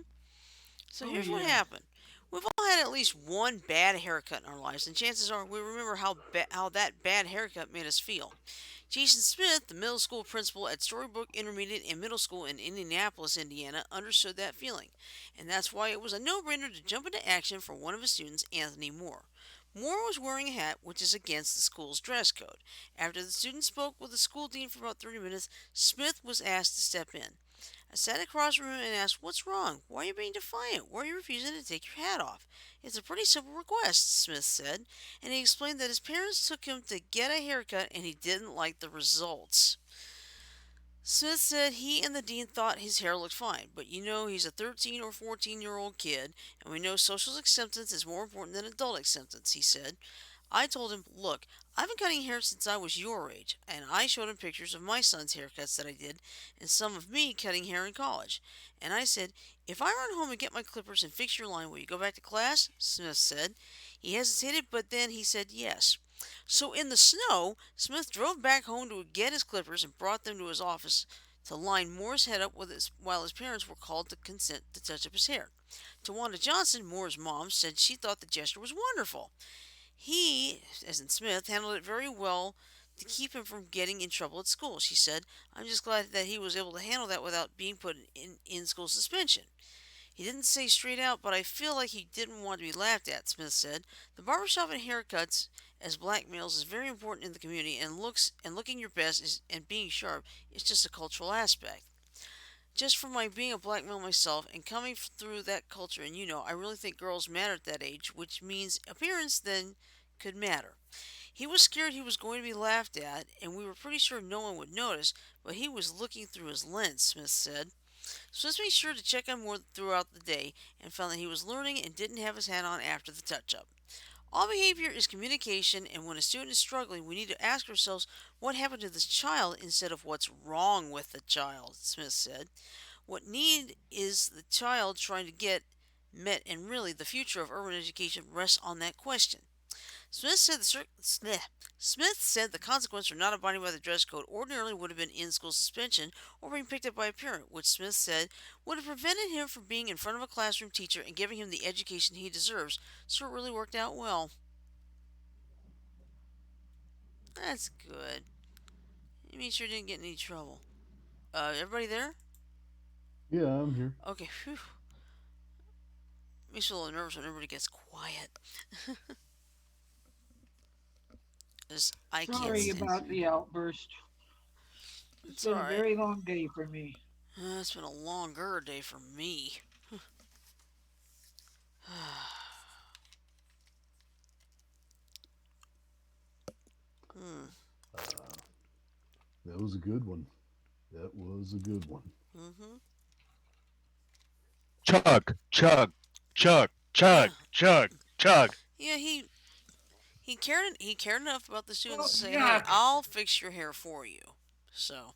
So Oh here's what yeah. happened. We've all had at least one bad haircut in our lives, and chances are we remember how that bad haircut made us feel. Jason Smith, the middle school principal at Storybrooke Intermediate and Middle School in Indianapolis, Indiana, understood that feeling, and that's why it was a no-brainer to jump into action for one of his students, Anthony Moore. Moore was wearing a hat, which is against the school's dress code. After the student spoke with the school dean for about 30 minutes, Smith was asked to step in. I sat across from him and asked, "What's wrong? Why are you being defiant? Why are you refusing to take your hat off?" "It's a pretty simple request," Smith said, and he explained that his parents took him to get a haircut and he didn't like the results. Smith said he and the dean thought his hair looked fine, but he's a 13 or 14-year-old kid, and we know social acceptance is more important than adult acceptance, he said. I told him, "Look, I've been cutting hair since I was your age," and I showed him pictures of my son's haircuts that I did and some of me cutting hair in college. And I said, "If I run home and get my clippers and fix your line, will you go back to class?" Smith said. He hesitated, but then he said yes. So in the snow, Smith drove back home to get his clippers and brought them to his office to line Moore's head up while his parents were called to consent to touch up his hair. Tawanda Johnson, Moore's mom, said she thought the gesture was wonderful. He, as in Smith, handled it very well to keep him from getting in trouble at school. She said, "I'm just glad that he was able to handle that without being put in school suspension." He didn't say straight out, but I feel like he didn't want to be laughed at, Smith said. The barbershop and haircuts as black males is very important in the community, and looking your best and being sharp is just a cultural aspect. Just from my being a black male myself and coming through that culture, and I really think girls matter at that age, which means appearance then could matter. He was scared he was going to be laughed at, and we were pretty sure no one would notice, but he was looking through his lens, Smith said. Smith made sure to check on Moore throughout the day and found that he was learning and didn't have his hat on after the touch up. All behavior is communication, and when a student is struggling, we need to ask ourselves what happened to this child instead of what's wrong with the child, Smith said. What need is the child trying to get met, and really the future of urban education rests on that question. Smith said Smith said the consequence for not abiding by the dress code ordinarily would have been in-school suspension or being picked up by a parent, which Smith said would have prevented him from being in front of a classroom teacher and giving him the education he deserves. So it really worked out well. That's good. He made sure he didn't get in any trouble. Everybody there? Yeah, I'm here. Okay, phew. Makes me a little nervous when everybody gets quiet. Because I can't Sorry stand. about the outburst. It's It's been a alright. very long day for me. It's been a longer day for me. Hmm. Uh, that was a good one. That was a good one. Mm-hmm. Chug, chug, chug, Yeah. chug, chug, chug. Yeah, he cared enough about the students Oh, to say, "Hey, yuck. I'll fix your hair for you." So,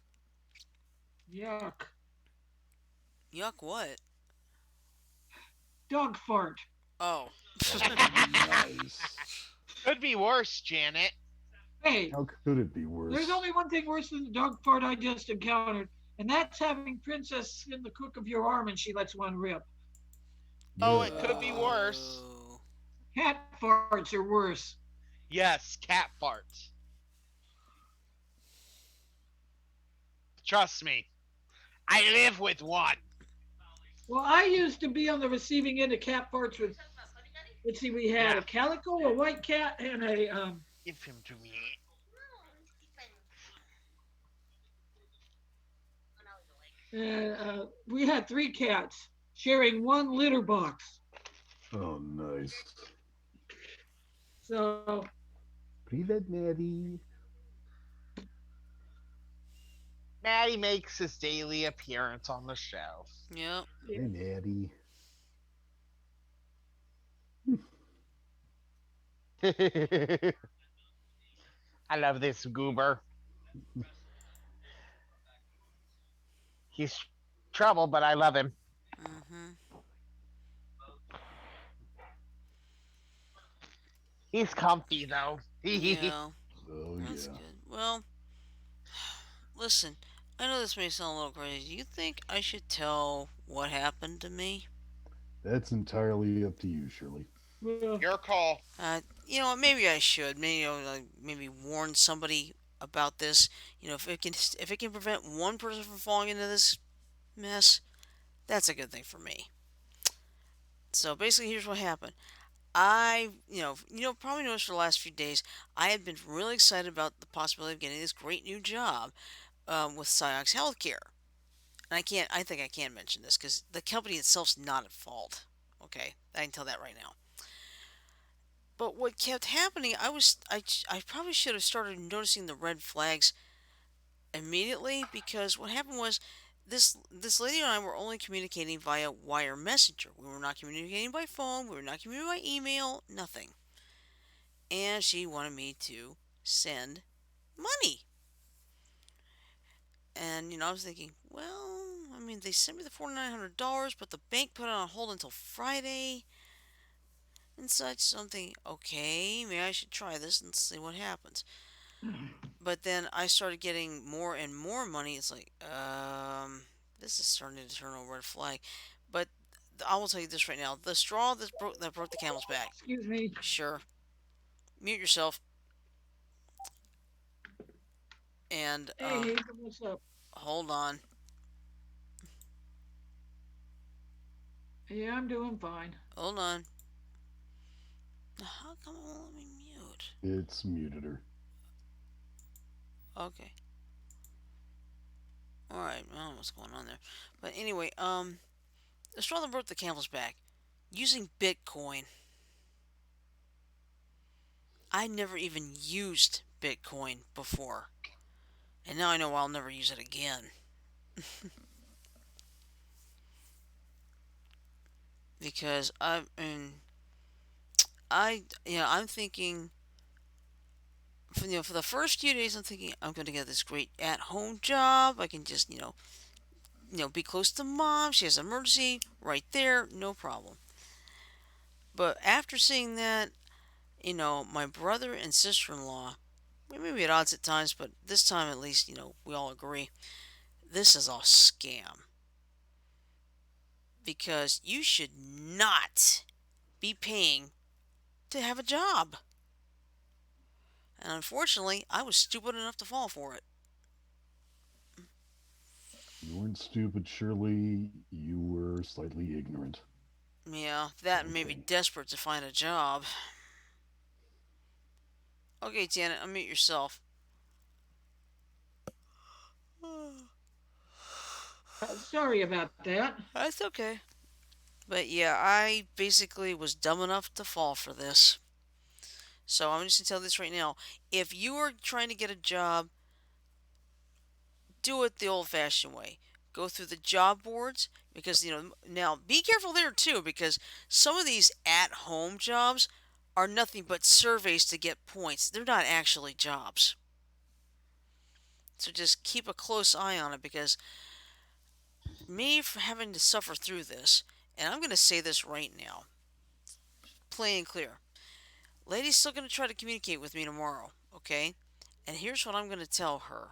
Yuck. yuck what? Dog fart. Oh. Nice. Could be worse, Janet. Hey, How could it be there's worse? only one thing worse than the dog fart I just encountered, and that's having Princess skin the crook of your arm and she lets one rip. Oh, Yeah. it could be worse. Oh. Cat farts are worse. Yes, cat farts. Trust me, I live with one. Well, I used to be on the receiving end of cat farts with, let's see, we had Yeah, a calico, a white cat, and give him to me. we had three cats sharing one litter box. Oh, nice. So, Privet Maddie. Maddie makes his daily appearance on the show. Yep. Hey, Maddie. I love this goober. He's trouble, but I love him. Mm-hmm. He's comfy though. Yeah. Oh, That's yeah. good. Well, listen. I know this may sound a little crazy. Do you think I should tell what happened to me? That's entirely up to you, Shirley. well, Your call. You know what? Maybe I should. Maybe like, maybe warn somebody about this. If it can prevent one person from falling into this mess, that's a good thing for me. So basically, here's what happened. probably noticed for the last few days, I had been really excited about the possibility of getting this great new job with Ciox Healthcare. And I think I can mention this because the company itself's not at fault. Okay, I can tell that right now. But what kept happening, I probably should have started noticing the red flags immediately because what happened was this lady and I were only communicating via wire messenger. We were not communicating by phone, we were not communicating by email, nothing. And she wanted me to send money. And I was thinking, well, I mean, they sent me the $4,900, but the bank put it on hold until Friday and such. So I'm thinking, okay, maybe I should try this and see what happens. But then I started getting more and more money. It's like, this is starting to turn a red flag. But I will tell you this right now: the straw that broke the camel's back. Excuse me. Sure, mute yourself and Hey, Hazel, what's up? hold on. Yeah, I'm doing fine. Hold on. How come it won't let me mute? It's muted her. Okay. All right. I don't know what's going on there. But anyway, the straw that broke the camel's back. Using Bitcoin. I never even used Bitcoin before, and now I know I'll never use it again because I'm thinking. For the first few days, I'm thinking I'm going to get this great at-home job. I can just be close to mom. She has an emergency right there, no problem. But after seeing that, my brother and sister-in-law, we may be at odds at times, but this time at least, we all agree this is a scam because you should not be paying to have a job. And unfortunately, I was stupid enough to fall for it. You weren't stupid, Shirley. You were slightly ignorant. Yeah, that and maybe Okay. desperate to find a job. Okay, Janet, unmute yourself. Sorry about that. That's okay. But yeah, I basically was dumb enough to fall for this. So I'm just gonna tell this right now. If you are trying to get a job, do it the old fashioned way. Go through the job boards because now be careful there too because some of these at home jobs are nothing but surveys to get points. They're not actually jobs. So just keep a close eye on it because me for having to suffer through this, and I'm going to say this right now, plain and clear. Lady's still going to try to communicate with me tomorrow, okay? And here's what I'm going to tell her.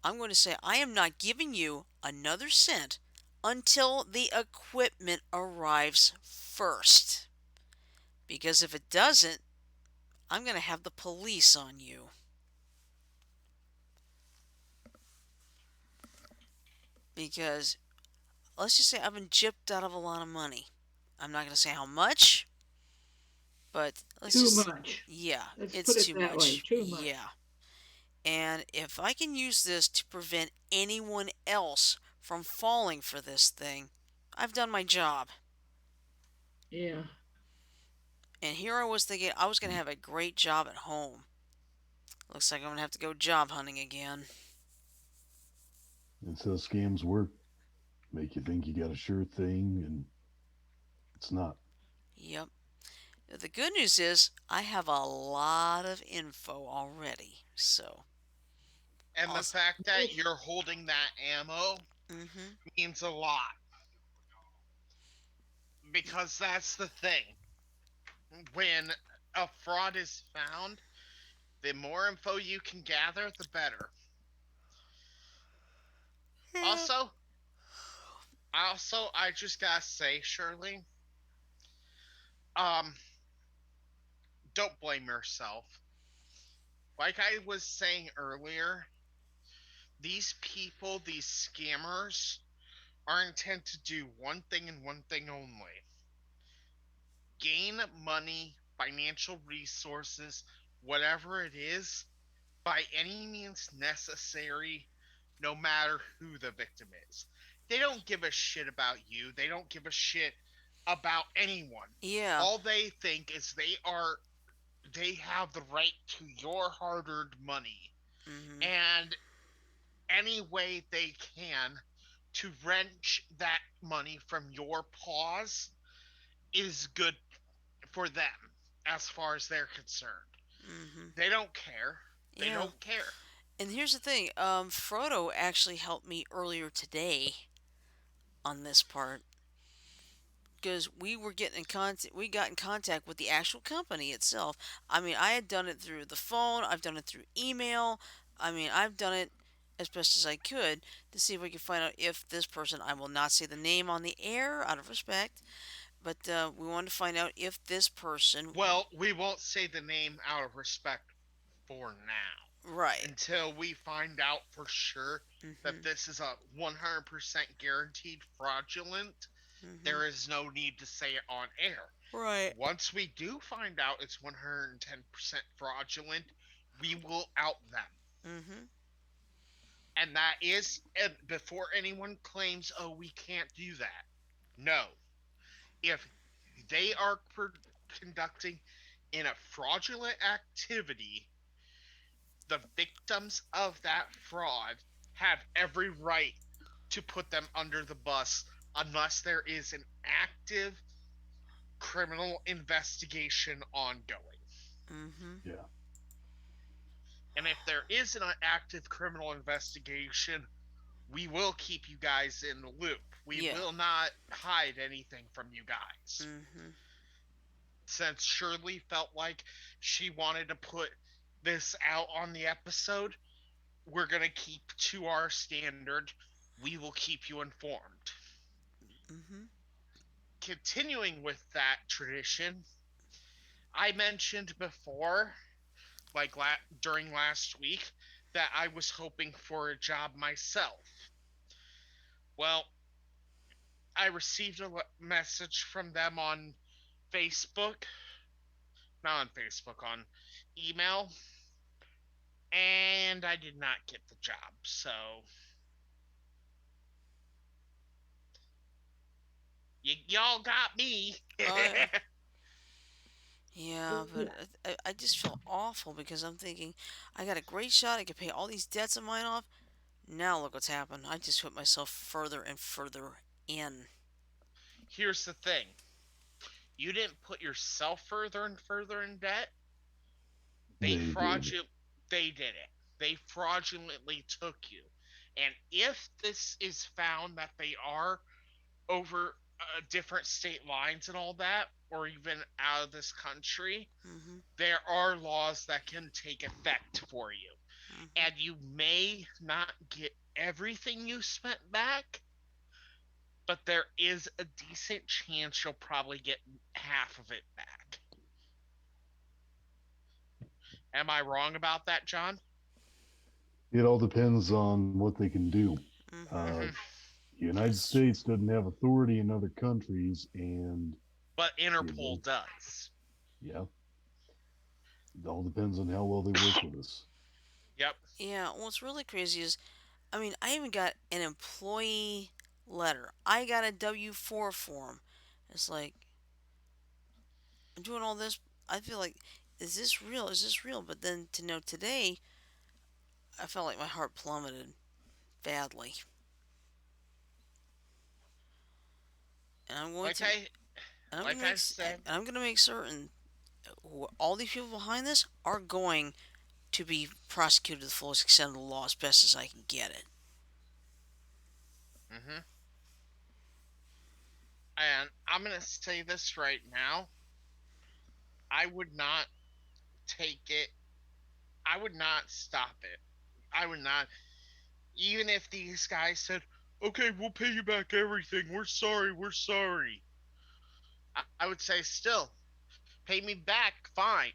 I'm going to say, I am not giving you another cent until the equipment arrives first. Because if it doesn't, I'm going to have the police on you. Because let's just say I've been gypped out of a lot of money. I'm not going to say how much, but let's Too just, much. yeah, Let's it's put it too that way. much. Too much. Yeah. And if I can use this to prevent anyone else from falling for this thing, I've done my job. Yeah. And here I was thinking I was going to have a great job at home. Looks like I'm going to have to go job hunting again. It's how scams work. Make you think you got a sure thing, and it's not. Yep. The good news is I have a lot of info already. So, And I'll. the fact that you're holding that ammo Mm-hmm. means a lot. Because that's the thing. When a fraud is found, the more info you can gather, the better. Yeah. Also, I just gotta say, Shirley, um, don't blame yourself. Like I was saying earlier, these people, these scammers, are intent to do one thing and one thing only: gain money, financial resources, whatever it is, by any means necessary, no matter who the victim is. They don't give a shit about you. They don't give a shit about anyone. Yeah. All they think is they have the right to your hard-earned money, Mhm. and any way they can to wrench that money from your paws is good for them as far as they're concerned. Mhm. They don't care. They Yeah. don't care. And here's the thing. Frodo actually helped me earlier today on this part because we were getting in contact. We got in contact with the actual company itself. I mean, I had done it through the phone. I've done it through email. I mean, I've done it as best as I could to see if we could find out if this person. I will not say the name on the air out of respect, but we wanted to find out if this person. Well, we won't say the name out of respect for now Right. until we find out for sure that Mhm. this is a 100% guaranteed fraudulent. Mhm. There is no need to say it on air. Right. Once we do find out it's 110% fraudulent, we will out them. Mhm. And that is, and before anyone claims, oh, we can't do that. No. If they are conducting in a fraudulent activity, the victims of that fraud have every right to put them under the bus unless there is an active criminal investigation ongoing. Mhm. Yeah. And if there is an active criminal investigation, we will keep you guys in the loop. We Yeah. will not hide anything from you guys. Mhm. Since Shirley felt like she wanted to put this out on the episode, we're going to keep to our standard. We will keep you informed. Mhm. Continuing with that tradition, I mentioned before, like during last week, that I was hoping for a job myself. Well, I received a message from them on Facebook, not on Facebook, on email, and I did not get the job. So y'all got me. Oh yeah. Yeah, but I just feel awful because I'm thinking I got a great shot. I could pay all these debts of mine off. Now look what's happened. I just put myself further and further in. Here's the thing: you didn't put yourself further and further in debt. They They did. fraudulent. They did it. They fraudulently took you. And if this is found that they are over different state lines and all that, or even out of this country, Mhm. there are laws that can take effect for you. Mhm. And you may not get everything you spent back, but there is a decent chance you'll probably get half of it back. Am I wrong about that, John? It all depends on what they can do. Mhm. Uh, Mm-hmm. the United That's true. States doesn't have authority in other countries, and But you know, Interpol does. yeah, it all depends on how well they work with us. Yep. Yeah. What's really crazy is, I mean, I even got an employee letter. I got a W-4 form. It's like I'm doing all this. I feel like, is this real? Is this real? But then to know today, I felt like my heart plummeted badly, and I'm going Like to, I and I'm going like to I make, said, and I'm going to make certain all these people behind this are going to be prosecuted to the fullest extent of the law as best as I can get it. mm-hmm. And I'm gonna say this right now. I would not take it. I would not stop it. I would not, even if these guys said, "Okay, we'll pay you back everything. We're sorry. We're sorry." I would say, still, pay me back, fine,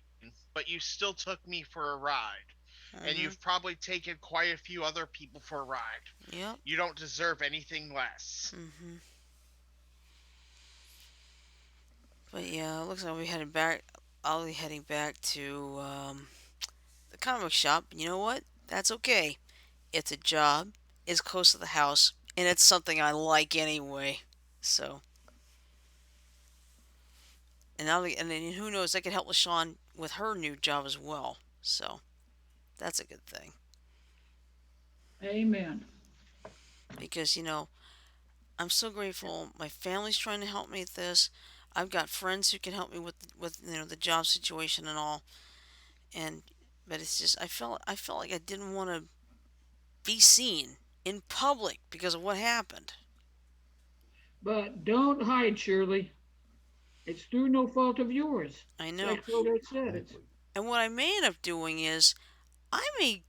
but you still took me for a ride, and you've Mhm. probably taken quite a few other people for a ride. Yep. You don't deserve anything less. Mhm. But yeah, it looks like we headed back. I'll be heading back to the comic book shop. You know what? That's okay. It's a job. It's close to the house, and it's something I like anyway. So, and then who knows? I could help LaShawn with her new job as well. So that's a good thing Amen. because I'm so grateful. My family's trying to help me with this. I've got friends who can help me with the job situation and all. And but it's just I felt like I didn't want to be seen in public because of what happened. But don't hide, Shirley. It's through no fault of yours. I know. Like Frodo said, it's Exactly. And what I may end up doing is I may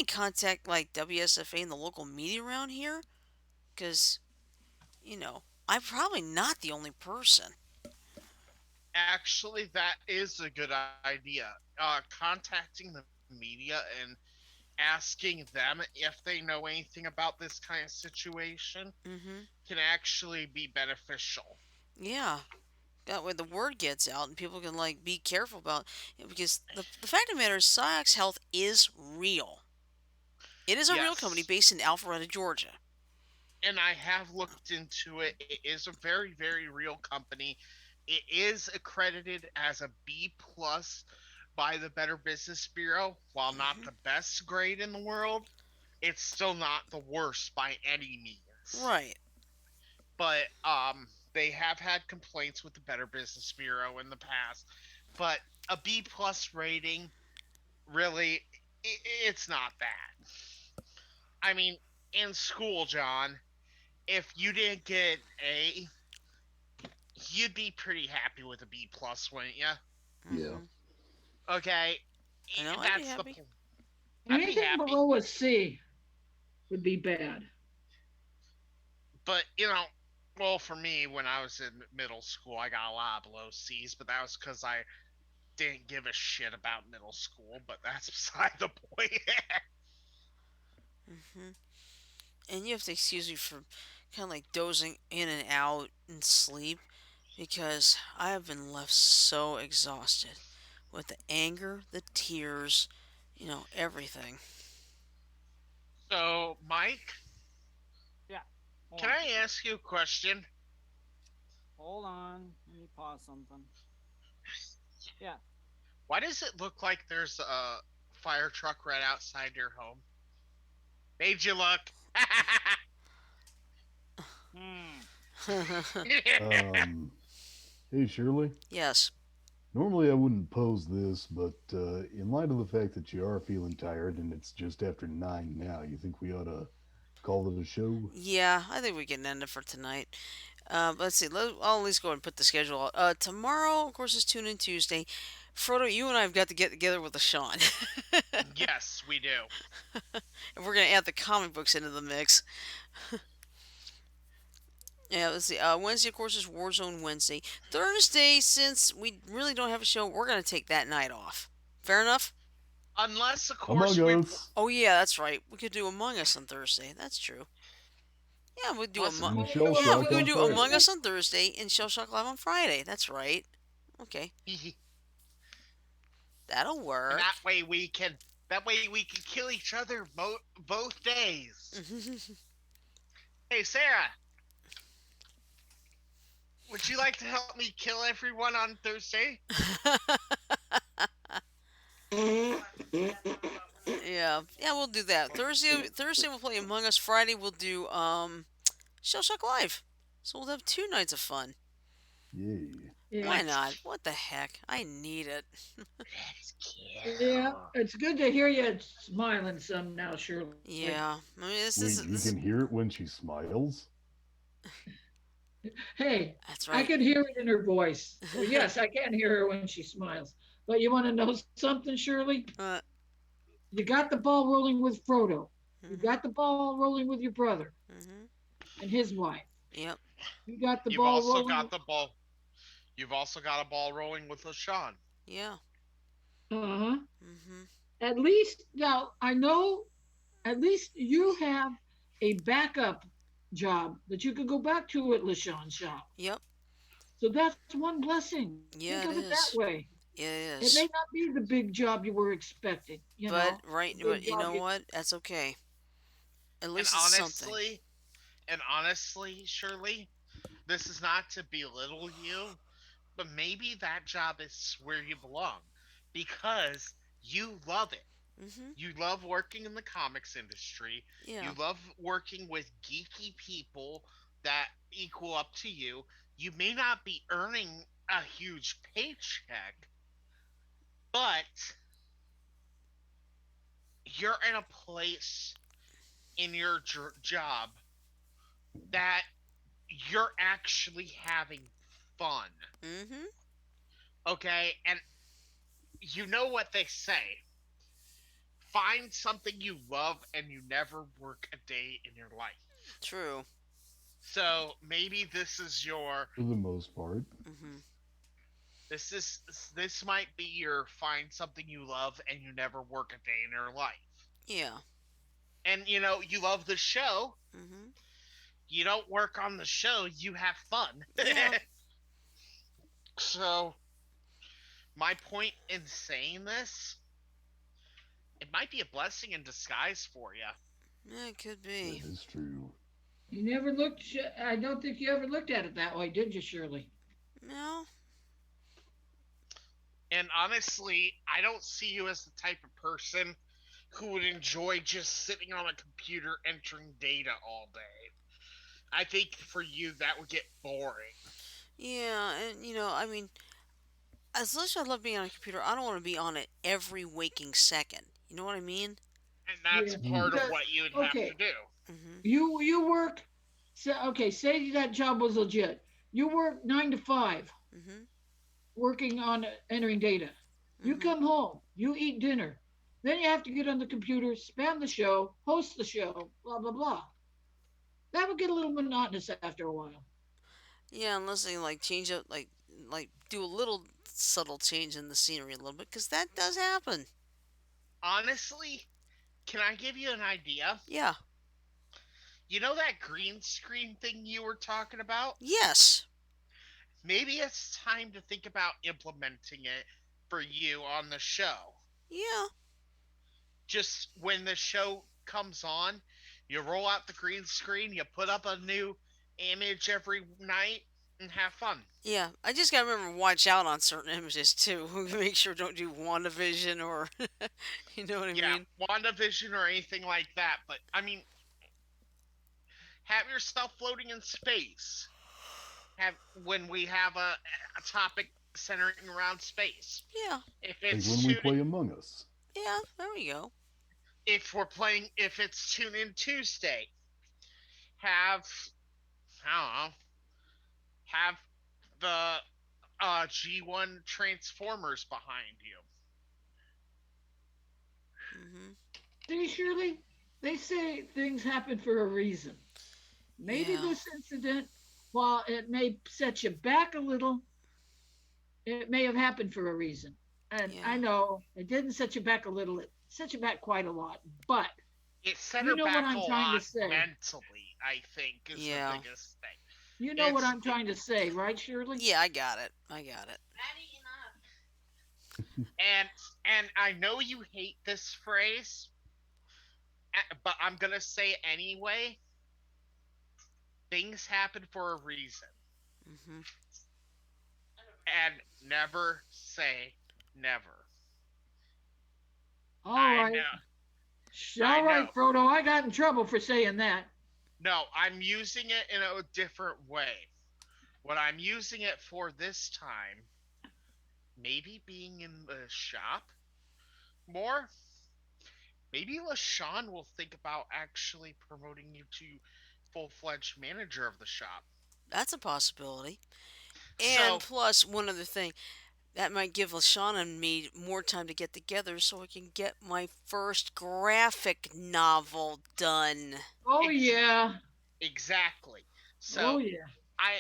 contact like WSFA and the local media around here because I'm probably not the only person. Actually, that is a good idea. Contacting the media and asking them if they know anything about this kind of situation Mhm. can actually be beneficial. Yeah. That way the word gets out and people can like be careful about because the fact of the matter is Sciax Health is real. It is a real company Yes, based in Alpharetta, Georgia. and I have looked into it. It is a very, very real company. It is accredited as a B plus by the Better Business Bureau. While not Hmm. the best grade in the world, it's still not the worst by any means. Right. But they have had complaints with the Better Business Bureau in the past. But a B plus rating, really, it's not that. I mean, in school, John, if you didn't get an A, you'd be pretty happy with a B plus, wouldn't you? Yeah. Hmm. Okay, I know I'd be that's the happy. point. I'd be anything happy, below a C would be bad. but well, for me, when I was in middle school, I got a lot of below C's, but that was because I didn't give a shit about middle school. But that's beside the point. Hmm. And you have to excuse me for kind of like dozing in and out and sleep because I have been left so exhausted with the anger, the tears, everything. So, Mike, Yeah. Hold can on. I ask you a question? Hold on. Let me pause something. Yeah. Why does it look like there's a fire truck right outside your home? Made you look. Hmm. Um. Hey, Shirley. Yes. Normally I wouldn't pose this, but in light of the fact that you are feeling tired and it's just after 9 now, you think we ought to call it a show? Yeah, I think we can end it for tonight. Let's see. I'll at least go and put the schedule out. Tomorrow, of course, is Tune In Tuesday. Frodo, you and I have got to get together with the Sean. Yes, we do. And we're going to add the comic books into the mix. Yeah, let's see. Wednesday, of course, is Warzone Wednesday. Thursday, since we really don't have a show, we're going to take that night off. Fair enough? Unless, of Among course, Us. Oh, yeah, that's right. We could do Among Us on Thursday. That's true. Yeah, we'd do unless, of And course, Shell Yeah, we Shock could on do Friday. Among Us on Thursday and Shell Shock Live on Friday. That's right. Okay, that'll and work. that way we can kill each other both days. Hey, Sarah, would you like to help me kill everyone on Thursday? Yeah, we'll do that. Thursday we'll play Among Us. Friday we'll do Shell Shock Live. So we'll have 2 nights of fun. Yay. Yeah. Why not? What the heck? I need it. Let's Yeah, kill. it's good to hear you smiling some now, Shirley. Yeah, I mean Wait, you this can hear it when she smiles? Hey, that's I right. can hear it in her voice. So yes, I can hear her when she smiles. But you want to know something, Shirley? uh, You got the ball rolling with Frodo. You mhm, got the ball rolling with your brother mhm. and his wife. Yep. You got the You've ball also rolling. got the ball. You've also got a ball rolling with LaShawn. Yeah. Uh-huh. Mhm. At least now I know at least you have a backup job that you could go back to at LaShawn's shop. Yep. So that's one blessing. Think of Yeah, it it that is. way. It It may is. not be the big job you were expecting, But the right, big but you job know you. what? That's okay. At And least it's something. honestly, and honestly, Shirley, this is not to belittle you, but maybe that job is where you belong because you love it. Mhm. You love working in the comics industry. Yeah. You love working with geeky people that equal up to you. You may not be earning a huge paycheck, but you're in a place in your job that you're actually having fun. Mhm. Okay? And you know what they say, find something you love and you never work a day in your life. True. So maybe this is your for the most part. Mhm. this is this might be your find something you love and you never work a day in your life. Yeah. And you love the show, Mhm. you don't work on the show, you have fun. Yeah. So my point in saying this, it might be a blessing in disguise for you. Yeah, it could be. That is true. You never looked. I don't think you ever looked at it that way, did you, Shirley? No. And honestly, I don't see you as the type of person who would enjoy just sitting on a computer entering data all day. I think for you that would get boring. Yeah, and I mean, as much as I love being on a computer, I don't want to be on it every waking second. You know what I mean? And that's Yeah. part Mm. of Because what you would have to okay, do. Mhm. you work. So, okay, say that job was legit. You work 9 to 5, Mhm. working on entering data. You Mhm. come home, you eat dinner, then you have to get on the computer, spam the show, host the show, blah blah blah. That would get a little monotonous after a while. Yeah, unless they like change up, like do a little subtle change in the scenery a little bit, because that does happen. Honestly, can I give you an idea? Yeah. You know that green screen thing you were talking about? Yes. Maybe it's time to think about implementing it for you on the show. Yeah. Just when the show comes on, you roll out the green screen, you put up a new image every night, and have fun. Yeah. I just gotta remember to watch out on certain images too. Make sure don't do WandaVision or, you know what I Yeah, mean? WandaVision or anything like that. But I mean, have yourself floating in space. Have when we have a topic centering around space. Yeah. If Like it's when we tune play Among Us. Yeah. There we go. if it's Tune In Tuesday, have I don't know, have the G1 Transformers behind you. Mhm. See, Shirley, they say things happen for a reason. Maybe Yeah. this incident, while it may set you back a little, it may have happened for a reason. And I Yeah. know it didn't set you back a little, it set you back quite a lot. But It set you her know what back a I'm trying to lot say. mentally, I think, is the Yeah. biggest thing. You know what It's I'm trying to say, right, Shirley? Yeah. I got it. I got it. and and I know you hate this phrase, but I'm gonna say it anyway. Things happen for a reason, Mhm. and never say never. All I right. know, I All know. right, Frodo, I got in trouble for saying that. No, I'm using it in a different way. What I'm using it for this time, maybe being in the shop more. Maybe LaShawn will think about actually promoting you to full-fledged manager of the shop. That's a possibility. And So plus, one other thing, that might give LaShawn and me more time to get together so I can get my first graphic novel done. Oh ex- yeah. exactly. Oh So yeah.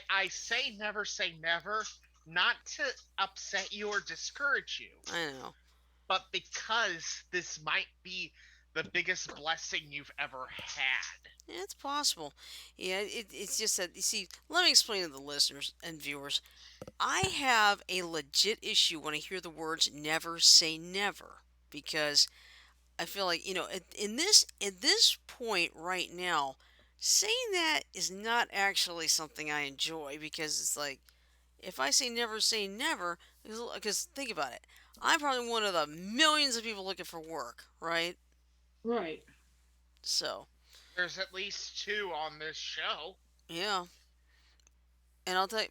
I say never, not to upset you or discourage you, I know. but because this might be the biggest blessing you've ever had. Yeah, it's possible. Yeah, it's just that, you see, let me explain to the listeners and viewers. I have a legit issue when I hear the words never say never because I feel like, in this point right now, saying that is not actually something I enjoy because it's like, if I say never, because think about it. I'm probably one of the millions of people looking for work, right? Right. So, There's at least two on this show. yeah. And I'll tell you,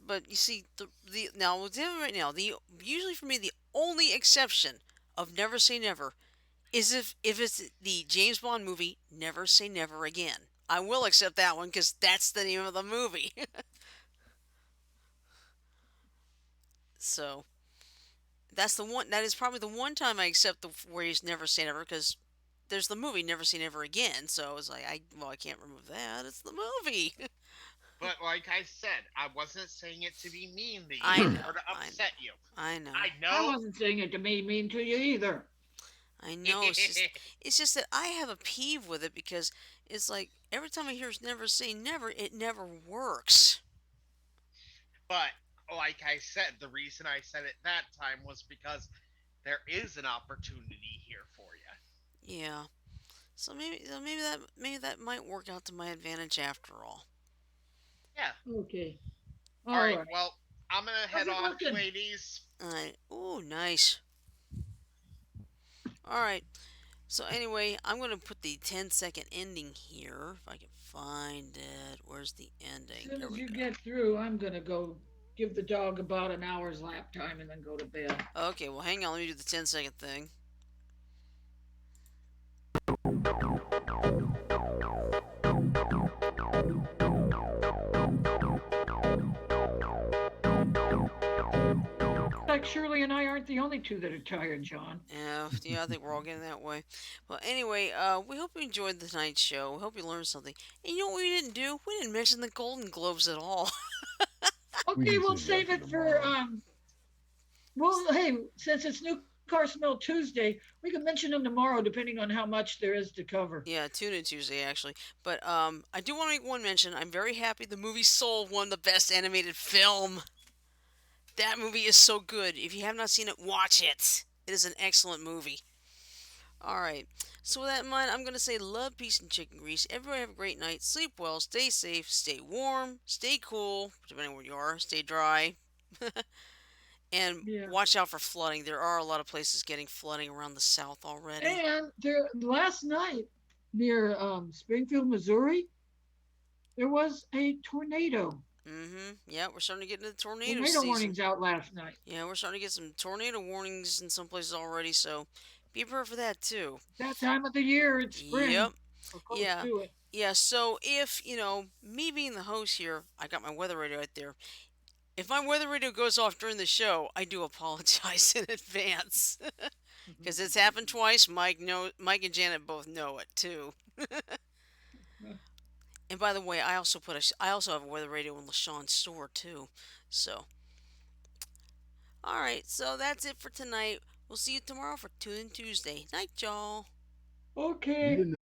but you see, the now what's in right now, the usually for me the only exception of never say never is if it's the James Bond movie Never Say Never Again. I will accept that one because that's the name of the movie. So that's the one. That is probably the one time I accept the phrase "Never Say Never" because there's the movie Never Say Never Again. So it's like I can't remove that. It's the movie. But like I said, I wasn't saying it to be mean to I you know. or to upset you. I know. I I know. wasn't saying it to be mean to you either. I know. It's just that I have a peeve with it because it's like every time I hear "Never Say Never," it never works. But like I said, the reason I said it that time was because there is an opportunity here for you. Yeah. So maybe that might work out to my advantage after all. Yeah. Okay. All All right. right. Well, I'm gonna How's head it off, looking? ladies. Alright. Ooh, nice. Alright. So anyway, I'm gonna put the 10-second ending here. If I can find it. Where's the As ending? soon There as we you go. get through, I'm gonna go give the dog about an hour's lap time and then go to bed. Okay, well hang on, let me do the 10-second thing. Like Shirley and I aren't the only two that are tired, John. Yeah, I think we're all getting that way. Well, anyway, we hope you enjoyed tonight's show. We hope you learned something. And you know what we didn't do? We didn't mention the Golden Globes at all. We Okay, can we'll save that save for it for tomorrow. well, hey, since it's New Car Smell Tuesday, we can mention them tomorrow depending on how much there is to cover. Yeah, Tune In Tuesday actually. But I do want to make one mention. I'm very happy the movie Soul won the Best Animated Film. That movie is so good. If you have not seen it, watch it. It is an excellent movie. All right. So with that in mind, I'm gonna say love, peace, and chicken grease. Everybody have a great night. Sleep well. Stay safe. Stay warm. Stay cool. Depending on where you are. Stay dry. And Yeah. watch out for flooding. There are a lot of places getting flooding around the South already. And there last night near Springfield, Missouri, there was a tornado. Yeah, we're starting to get into the tornado Tornado season. warnings out last night. Yeah, we're starting to get some tornado warnings in some places already, so be prepared for that too. It's that time of the year. It's spring Yep. or close Yeah. to it. Yeah, so if, me being the host here, I got my weather radio right there. If my weather radio goes off during the show, I do apologize in advance. Because it's happened twice. Mike and Janet both know it too. And by the way, I also have a weather radio in LaShawn's store too. So, all right. So that's it for tonight. We'll see you tomorrow for Tune In Tuesday. Night, y'all. Okay. Good